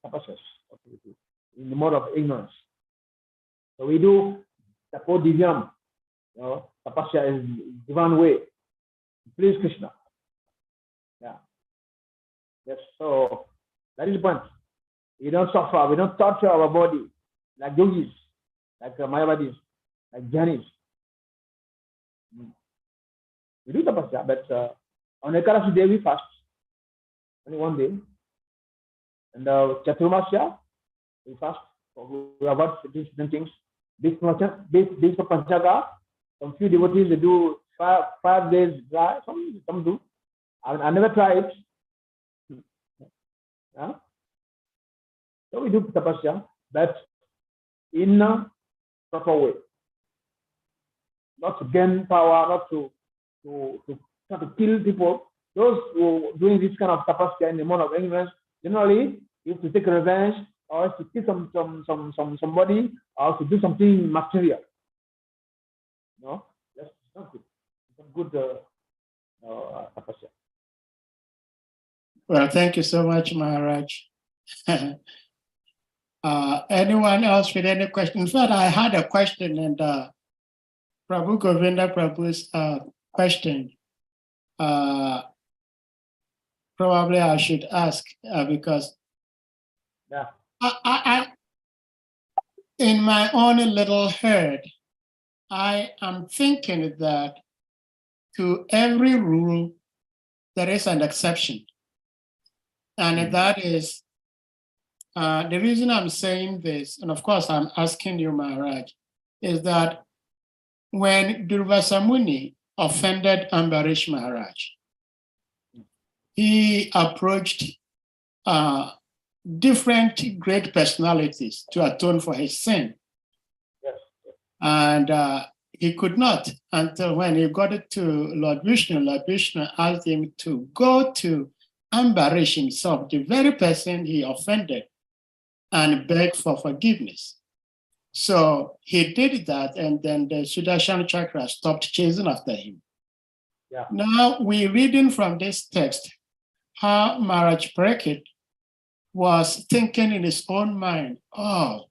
tapasya in the mode of ignorance. So we do tapo divyam. Tapasya is divine way. Please Krishna. Yeah. Yes. So that is the point. We don't suffer. We don't torture our body like yogis, like Mayavadis, like Jnanis. We do tapasya, but on Ekadashi day we fast. Only one day. And Chaturmasya we fast. We avoid different things. This Panchaga. Some few devotees, they do 5 days dry, some do. I never tried it. Yeah? So we do tapasya, but in a proper way. Not to gain power, not to kill people. Those who are doing this kind of tapasya in the mode of ignorance, generally, you have to take revenge, or to kill somebody, or to do something material. No, that's not good. It's not good tapasya. Well, thank you so much, Maharaj. Anyone else with any question? In fact, I had a question, and Prabhu Govinda Prabhu's question. Probably I should ask because I in my own little head, I am thinking that to every rule, there is an exception. And that is the reason I'm saying this, and of course I'm asking you, Maharaj, is that when Durvasa Muni offended Ambarish Maharaj, he approached different great personalities to atone for his sin. Yes. And he could not until when he got it to Lord Vishnu. Lord Vishnu asked him to go to Ambarish himself, the very person he offended, and beg for forgiveness. So he did that, and then the Sudarshan Chakra stopped chasing after him. Yeah. Now we're reading from this text how Maharaj Parikshit was thinking in his own mind, oh,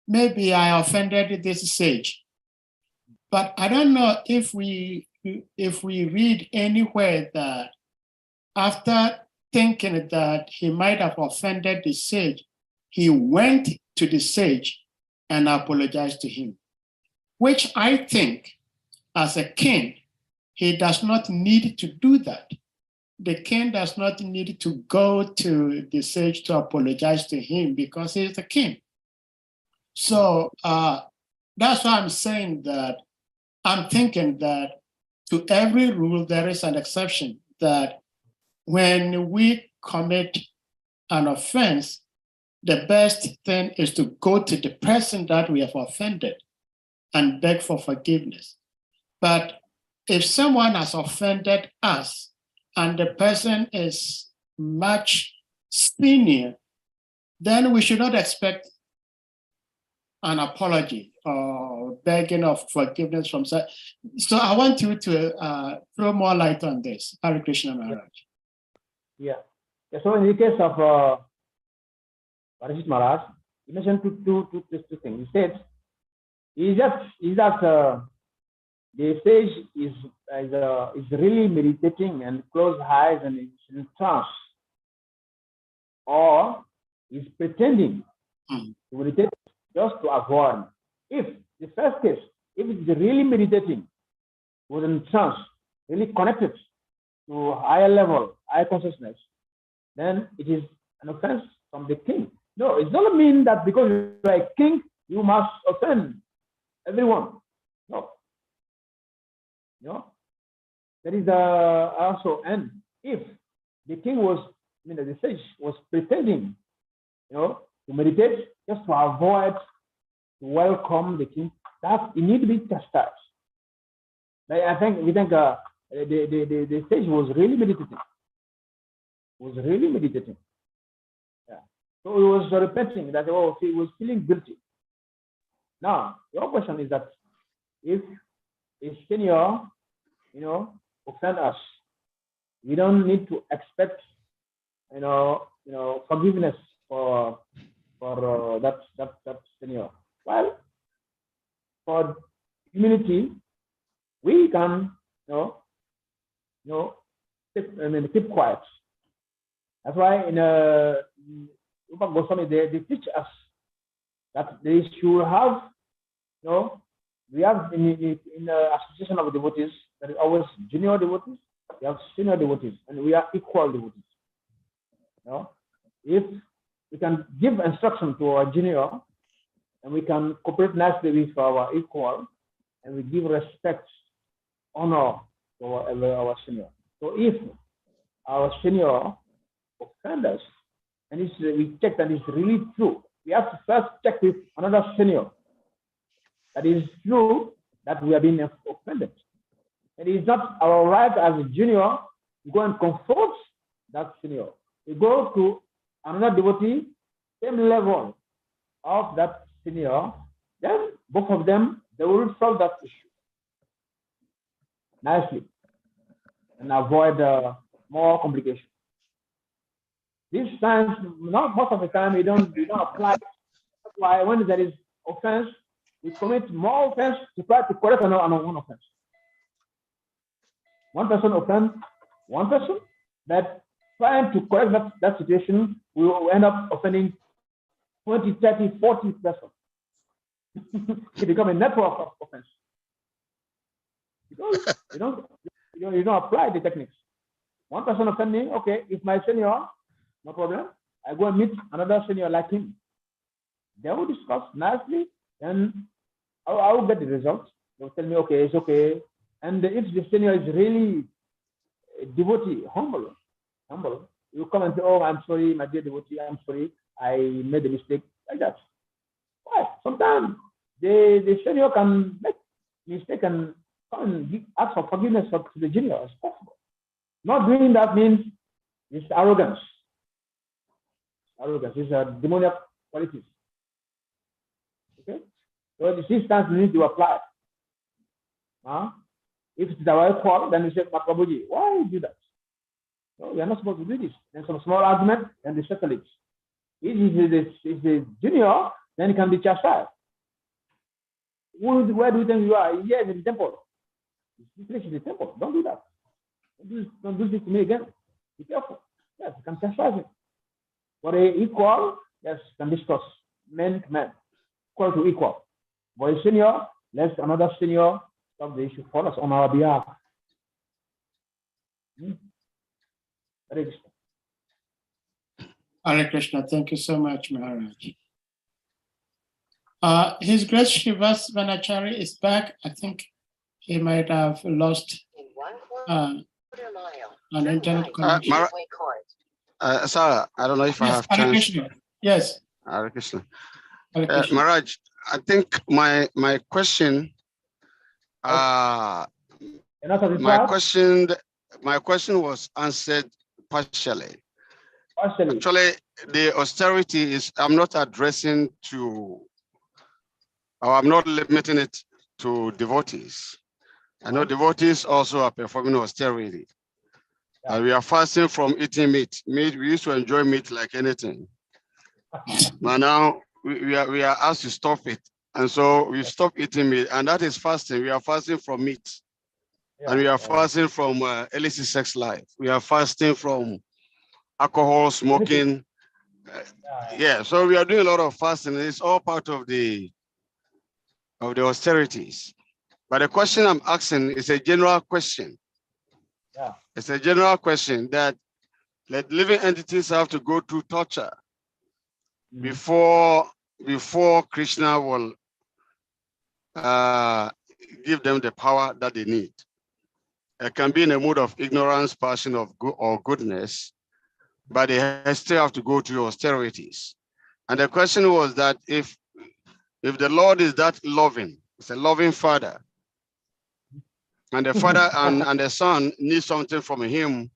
maybe I offended this sage. But I don't know if we read anywhere that after thinking that he might have offended the sage, he went to the sage and apologized to him, which I think as a king, he does not need to do that. The king does not need to go to the sage to apologize to him because he's the king. So that's why I'm saying that I'm thinking that to every rule, there is an exception, that when we commit an offense, the best thing is to go to the person that we have offended and beg for forgiveness. But if someone has offended us and the person is much senior, then we should not expect an apology or begging of forgiveness from such. So I want you to throw more light on this. Hare Krishna, Maharaj. Yeah. So in the case of Parikshit Maharaj, he mentioned two things. He said, the sage is really meditating and close eyes and is in trance, or is pretending to meditate just to avoid. If the first case, if it is really meditating, was in trance, really connected to higher level, higher consciousness, then it is an offense from the king. No, it doesn't mean that because you are a king, you must offend everyone. No. That is also, and if the king was, the sage was pretending, to meditate just to avoid, to welcome the king, that it need to be chastised. We think the sage was really meditating. Yeah. So he was repenting that, he was feeling guilty. Now, your question is that if a senior, offend us, we don't need to expect, forgiveness for that senior. Well, for community, we can, keep quiet. That's why in Rupa Goswami, they teach us that they should have, we have in association of devotees, there is always junior devotees, we have senior devotees, and we are equal devotees. If we can give instruction to our junior, and we can cooperate nicely with our equal, and we give respect, honor to our senior. So if our senior offend us, and we check that it's really true, we have to first check with another senior that is true that we have been offended. And it is not our right as a junior to go and confront that senior. We go to another devotee, same level of that senior, then both of them, they will solve that issue nicely and avoid more complications. This science, not most of the time, we don't apply. That's why when there is offense, we commit more offense to try to correct another one offense. One person offends one person, that trying to correct that situation, we will end up offending 20, 30, 40 persons. It becomes a network of offense. Because you don't apply the techniques. One person offending, okay, if my senior no problem. I go and meet another senior like him. They will discuss nicely, and I will get the results. They'll tell me, okay, it's okay. And if the senior is really a devotee, humble, you come and say, oh, I'm sorry, my dear devotee, I'm sorry, I made a mistake, like that. Why? Sometimes the senior can make mistake and come and ask for forgiveness to the junior as possible. Not doing that means it's arrogance. Arrogance is a demoniac qualities. Okay? So the six times need to apply. If it's our call, then you say, Makabuji, why you do that? No, we are not supposed to do this. Then some small argument, and they settle it. If it's the junior, then it can be chastised. Where do you think you are? Yes, in the temple. This place is the temple. Don't do that. Don't do this to me again. Be careful. Yes, you can chastise him. For a equal, yes, you can discuss. Men to men. Equal to equal. For a senior, let another senior stop the issue for us on our behalf. Hare Krishna. Hare Krishna. Thank you so much, Maharaj. His Grace Srivas Vanachari is back. I think he might have lost an internet connection. Sir, I don't know if I have Hare chance. Krishna. Yes. Hare Krishna. Hare Krishna. Maharaj, I think my question, my question was answered partially. Actually, the austerity is, I'm not addressing to, or I'm not limiting it to devotees. I know devotees also are performing austerity. We are fasting from eating meat. We used to enjoy meat like anything. But now we are asked to stop it. And so we stop eating meat. And that is fasting. We are fasting from meat. And we are fasting from illicit sex life. We are fasting from alcohol, smoking. So we are doing a lot of fasting. It's all part of the austerities. But the question I'm asking is a general question. It's a general question that living entities have to go through torture before Krishna will give them the power that they need. It can be in a mood of ignorance, passion of or goodness, but they still have to go through austerities. And the question was that if the Lord is that loving, it's a loving father, and the father and the son need something from him,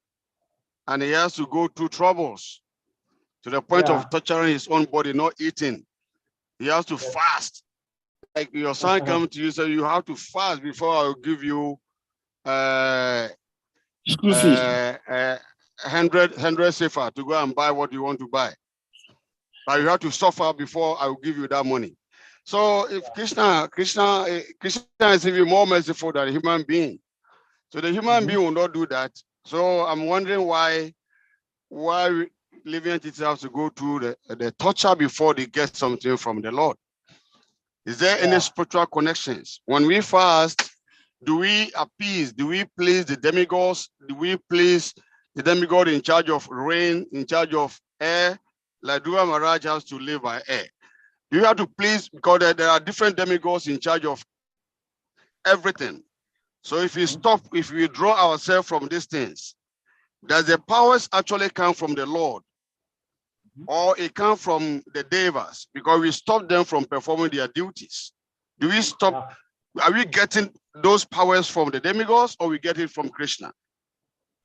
and he has to go through troubles to the point of torturing his own body, not eating. He has to fast. Like your son comes to you, so you have to fast before I'll give you 100 sefer to go and buy what you want to buy. But you have to suffer before I will give you that money. So if Krishna is even more merciful than a human being. So the human being will not do that. So I'm wondering why living entities have to go through the torture before they get something from the Lord. Is there any spiritual connections? When we fast, do we appease, do we please the demigods? Do we please the demigod in charge of rain, in charge of air? Like Dhruva Maharaj has to live by air. Do you have to please, because there are different demigods in charge of everything. So if we draw ourselves from these things, does the powers actually come from the Lord? Or it comes from the devas because we stop them from performing their duties? Do we stop? Are we getting those powers from the demigods or we get it from Krishna?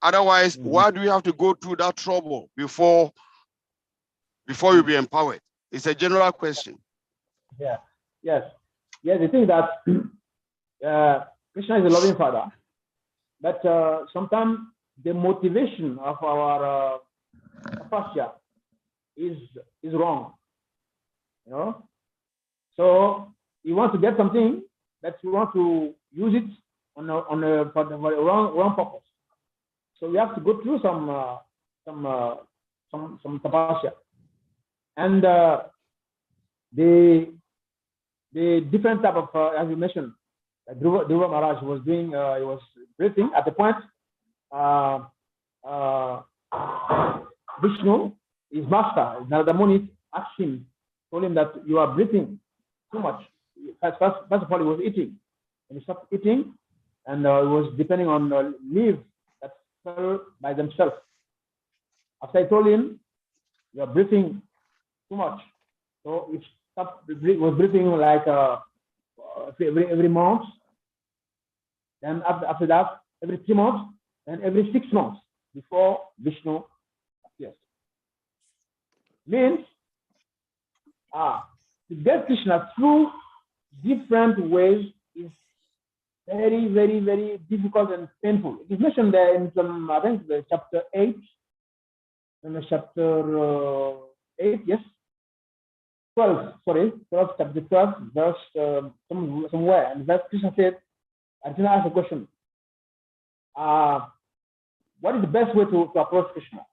Otherwise, why do we have to go through that trouble before you be empowered? It's a general question. Yes. The thing that Krishna is a loving father, but sometimes the motivation of our tapasya is wrong. You know, so you want to get something that you want to use it for the wrong purpose. So we have to go through some tapasya, and the different type of as you mentioned, Dhruva Maharaj was doing. He was breathing at the point. Vishnu his master, Narada Muni, asked him, told him that you are breathing too much. First of all, he was eating. And he stopped eating, and it was depending on leaves that fell by themselves. After I told him, you are breathing too much. So he stopped, was breathing like every month. Then after that, every 3 months, and every 6 months before Vishnu appears. Means, to get Krishna through different ways is very, very, very difficult and painful. It is mentioned there in some, I think, the chapter 8, in the chapter 8, yes, 12, sorry, 12, chapter 12, verse somewhere, and verse Krishna said, Arjuna asked a question, what is the best way to approach Krishna?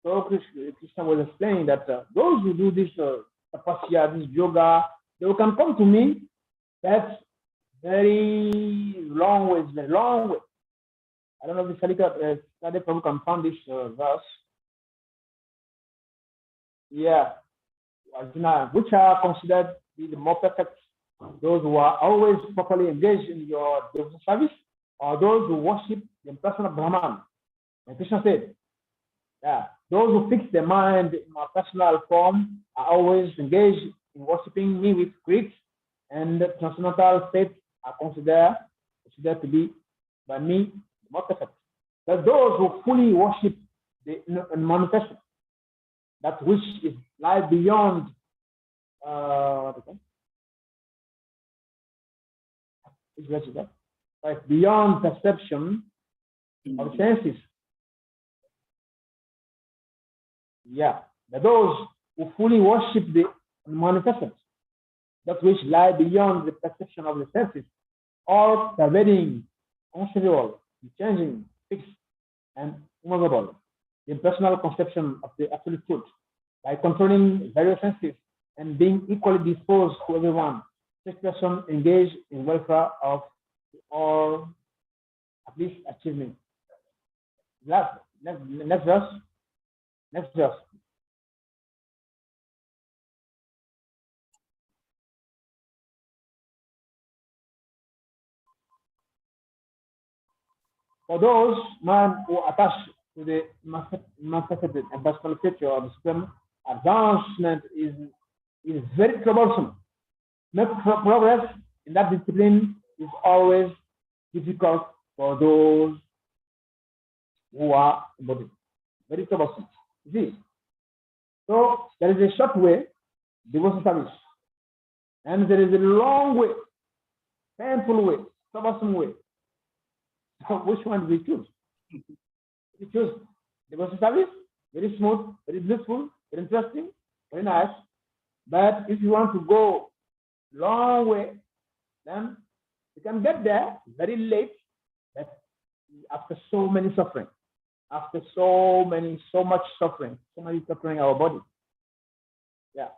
So Krishna was explaining that those who do this tapasya, this yoga, they can come to me. That's very long way, very long way. I don't know if Sadhika Prabhu can find this verse. Yeah, Arjuna, which are considered to be the more perfect, those who are always properly engaged in your devotional service, or those who worship the impersonal Brahman. And Krishna said, yeah, those who fix their mind in my personal form are always engaged in worshiping me with great and transcendental faith are considered to be by me more perfect. But those who fully worship the manifestation, that which is lies beyond beyond perception of senses. Yeah, those who fully worship the manifestations, that which lie beyond the perception of the senses, all pervading, unshakable, changing, fixed, and immovable, the impersonal conception of the absolute truth, by controlling various senses and being equally disposed to everyone. Such person engaged in welfare of all, at least achievement. Next verse. Next verse. For those men who are attached to the manifested and personal feature of the Supreme, advancement is very troublesome. Make progress in that discipline is always difficult for those who are embodied. Very troublesome. See, so there is a short way, devotional service, and there is a long way, painful way, troublesome way. So which one do we choose? We choose devotional service, very smooth, very blissful, very interesting, very nice. But if you want to go long way, then you can get there very late, but after so many suffering. After so much suffering our body. Yeah.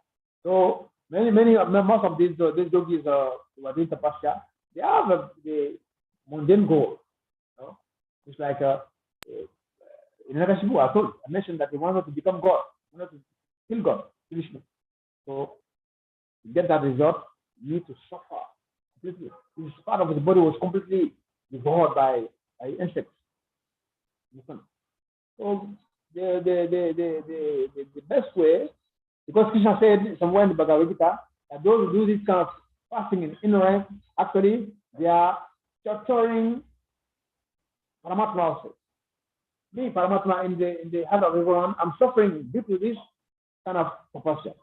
So most of these yogis who are doing tapasya, they have the mundane goal. You know? It's like in Nakashipu, I mentioned that they wanted to become God, wanted to kill God, Krishna. So to get that result, you need to suffer completely. This part of the body was completely devoured by insects. So the best way, because Krishna said somewhere in the Bhagavad Gita that those who do this kind of fasting in ignorance, actually they are torturing Paramatma also. Me, Paramatma, in the heart of everyone, I'm suffering due to this kind of tapasya.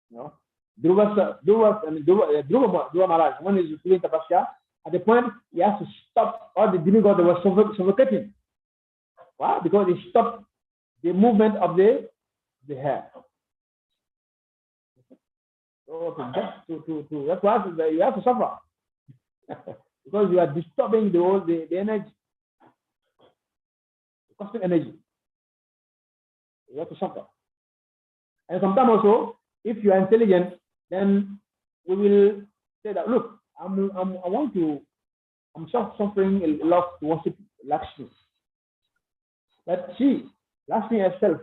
You know, Dhruva Maharaj, when he's doing tapasya, at the point he has to stop all the demigods that were suffocating. Why? Because it stopped the movement of the hair. So that's why you have to suffer. Because you are disturbing the energy, the cosmic energy. You have to suffer. And sometimes also, if you are intelligent, then we will say that, look, I'm suffering a lot to worship Lakshmi. But Lakshmi herself,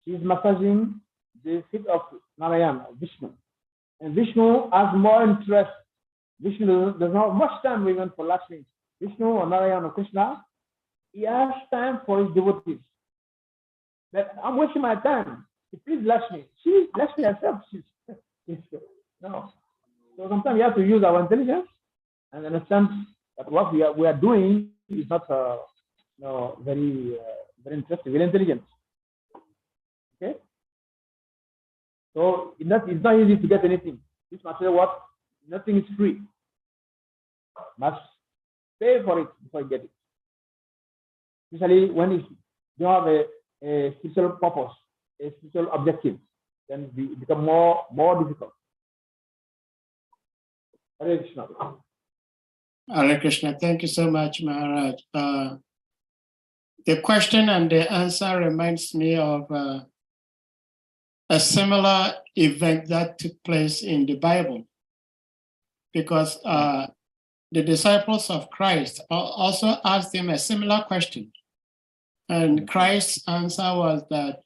she's massaging the feet of Narayana, Vishnu. And Vishnu has more interest. Vishnu does not have much time even for Lakshmi. Vishnu or Narayana or Krishna, he has time for his devotees. That I'm wasting my time. Please Lakshmi. Lakshmi herself, no. So sometimes we have to use our intelligence and understand that what we are doing is not very interesting, very intelligent. Okay? So it's not easy to get anything. This material work, nothing is free. Must pay for it before you get it. Especially when you have a spiritual purpose, a spiritual objective, then it becomes more difficult. Hare Krishna. Hare Krishna. Thank you so much, Maharaj. The question and the answer reminds me of a similar event that took place in the Bible, because the disciples of Christ also asked him a similar question. And Christ's answer was that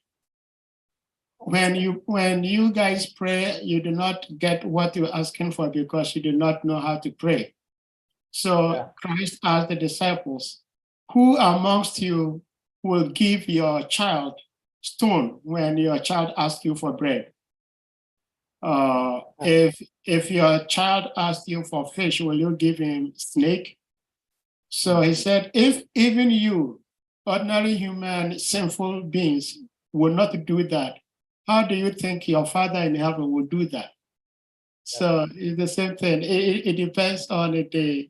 when you guys pray, you do not get what you're asking for because you do not know how to pray. So Christ asked the disciples, who amongst you will give your child stone when your child asks you for bread? If your child asks you for fish, will you give him snake? So he said, if even you, ordinary human sinful beings, will not do that, how do you think your Father in heaven will do that? So it's the same thing. It depends on the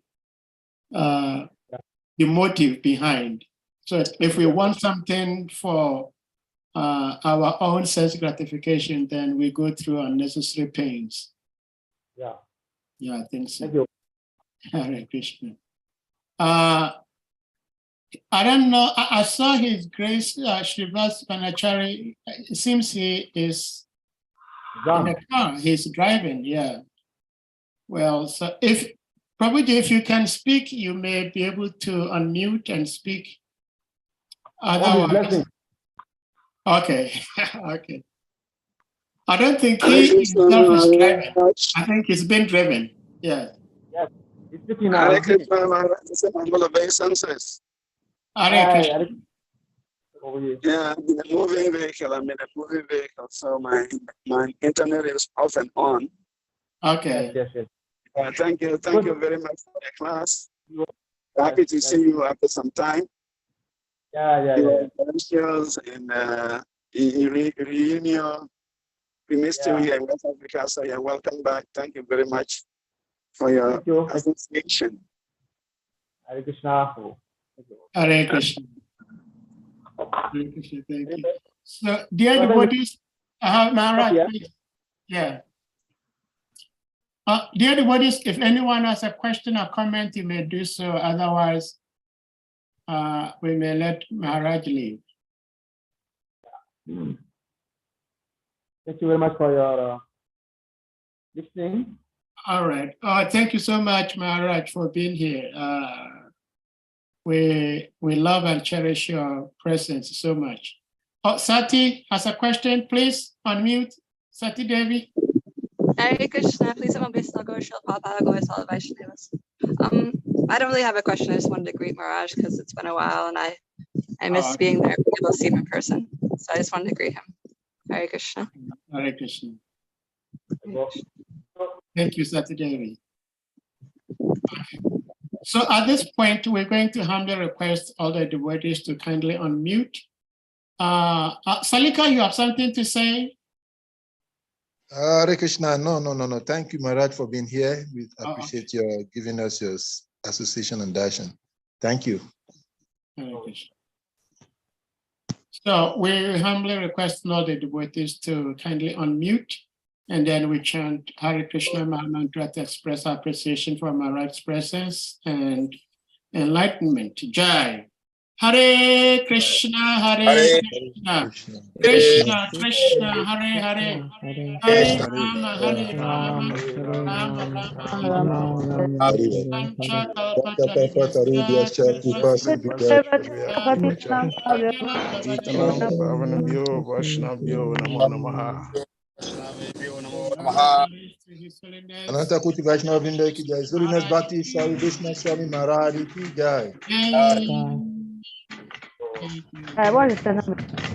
motive behind. So if we want something for our own sense gratification, then we go through unnecessary pains. Yeah. Yeah, I think so. Thank you. Hare Krishna. I don't know. I saw His Grace Srivas Panachari. It seems he is in the car. He's driving. Yeah. Well, so if you can speak, you may be able to unmute and speak. Otherwise, okay. Okay. I don't think he himself is driving. I think he's been driven. Yeah. Yes. He's speaking now. Hare Krishna. Yeah, I'm in a moving vehicle. So my internet is off and on. Okay. Yes. Thank you very much for the class. Happy to see you after some time. Yeah. Credentials and reunion. We missed you here in West Africa, so you're welcome back. Thank you very much for your association. Hare Krishna. Hare Krishna. Hare Krishna. Thank you. So, dear devotees, Maharaj, please. Yeah. Dear devotees, if anyone has a question or comment, you may do so. Otherwise, we may let Maharaj leave. Thank you very much for your listening. All right. Thank you so much, Maharaj, for being here. We love and cherish your presence so much. Sati has a question. Please unmute. Sati Devi. Hare Krishna, please don't be snuggle, Shil Prabhupada, go all the Vaishnavas. I don't really have a question. I just wanted to greet Maharaj because it's been a while and I miss being there, being able to see him in person. So I just wanted to greet him. Hare Krishna. Hare Krishna. Thank you, Sati Devi. So at this point, we're going to humbly request all the devotees to kindly unmute. Salika, you have something to say? Hare Krishna. No. Thank you, Maharaj, for being here. We appreciate your giving us your association and darshan. Thank you. Hare Krishna. So we humbly request all the devotees to kindly unmute, and then we chant Hare Krishna Mantra to express appreciation for Maharaj's presence and enlightenment. Jai. Hare Krishna, Hare Krishna, Krishna Krishna, Hare Hare, Hare Rama, Hare Rama, Rama Rama, Ananta Kuti Vaishnava Vrinda ki jai. His Holiness Bhakti Carudesna Swami Maharaj ki jai. Jai. What is the number?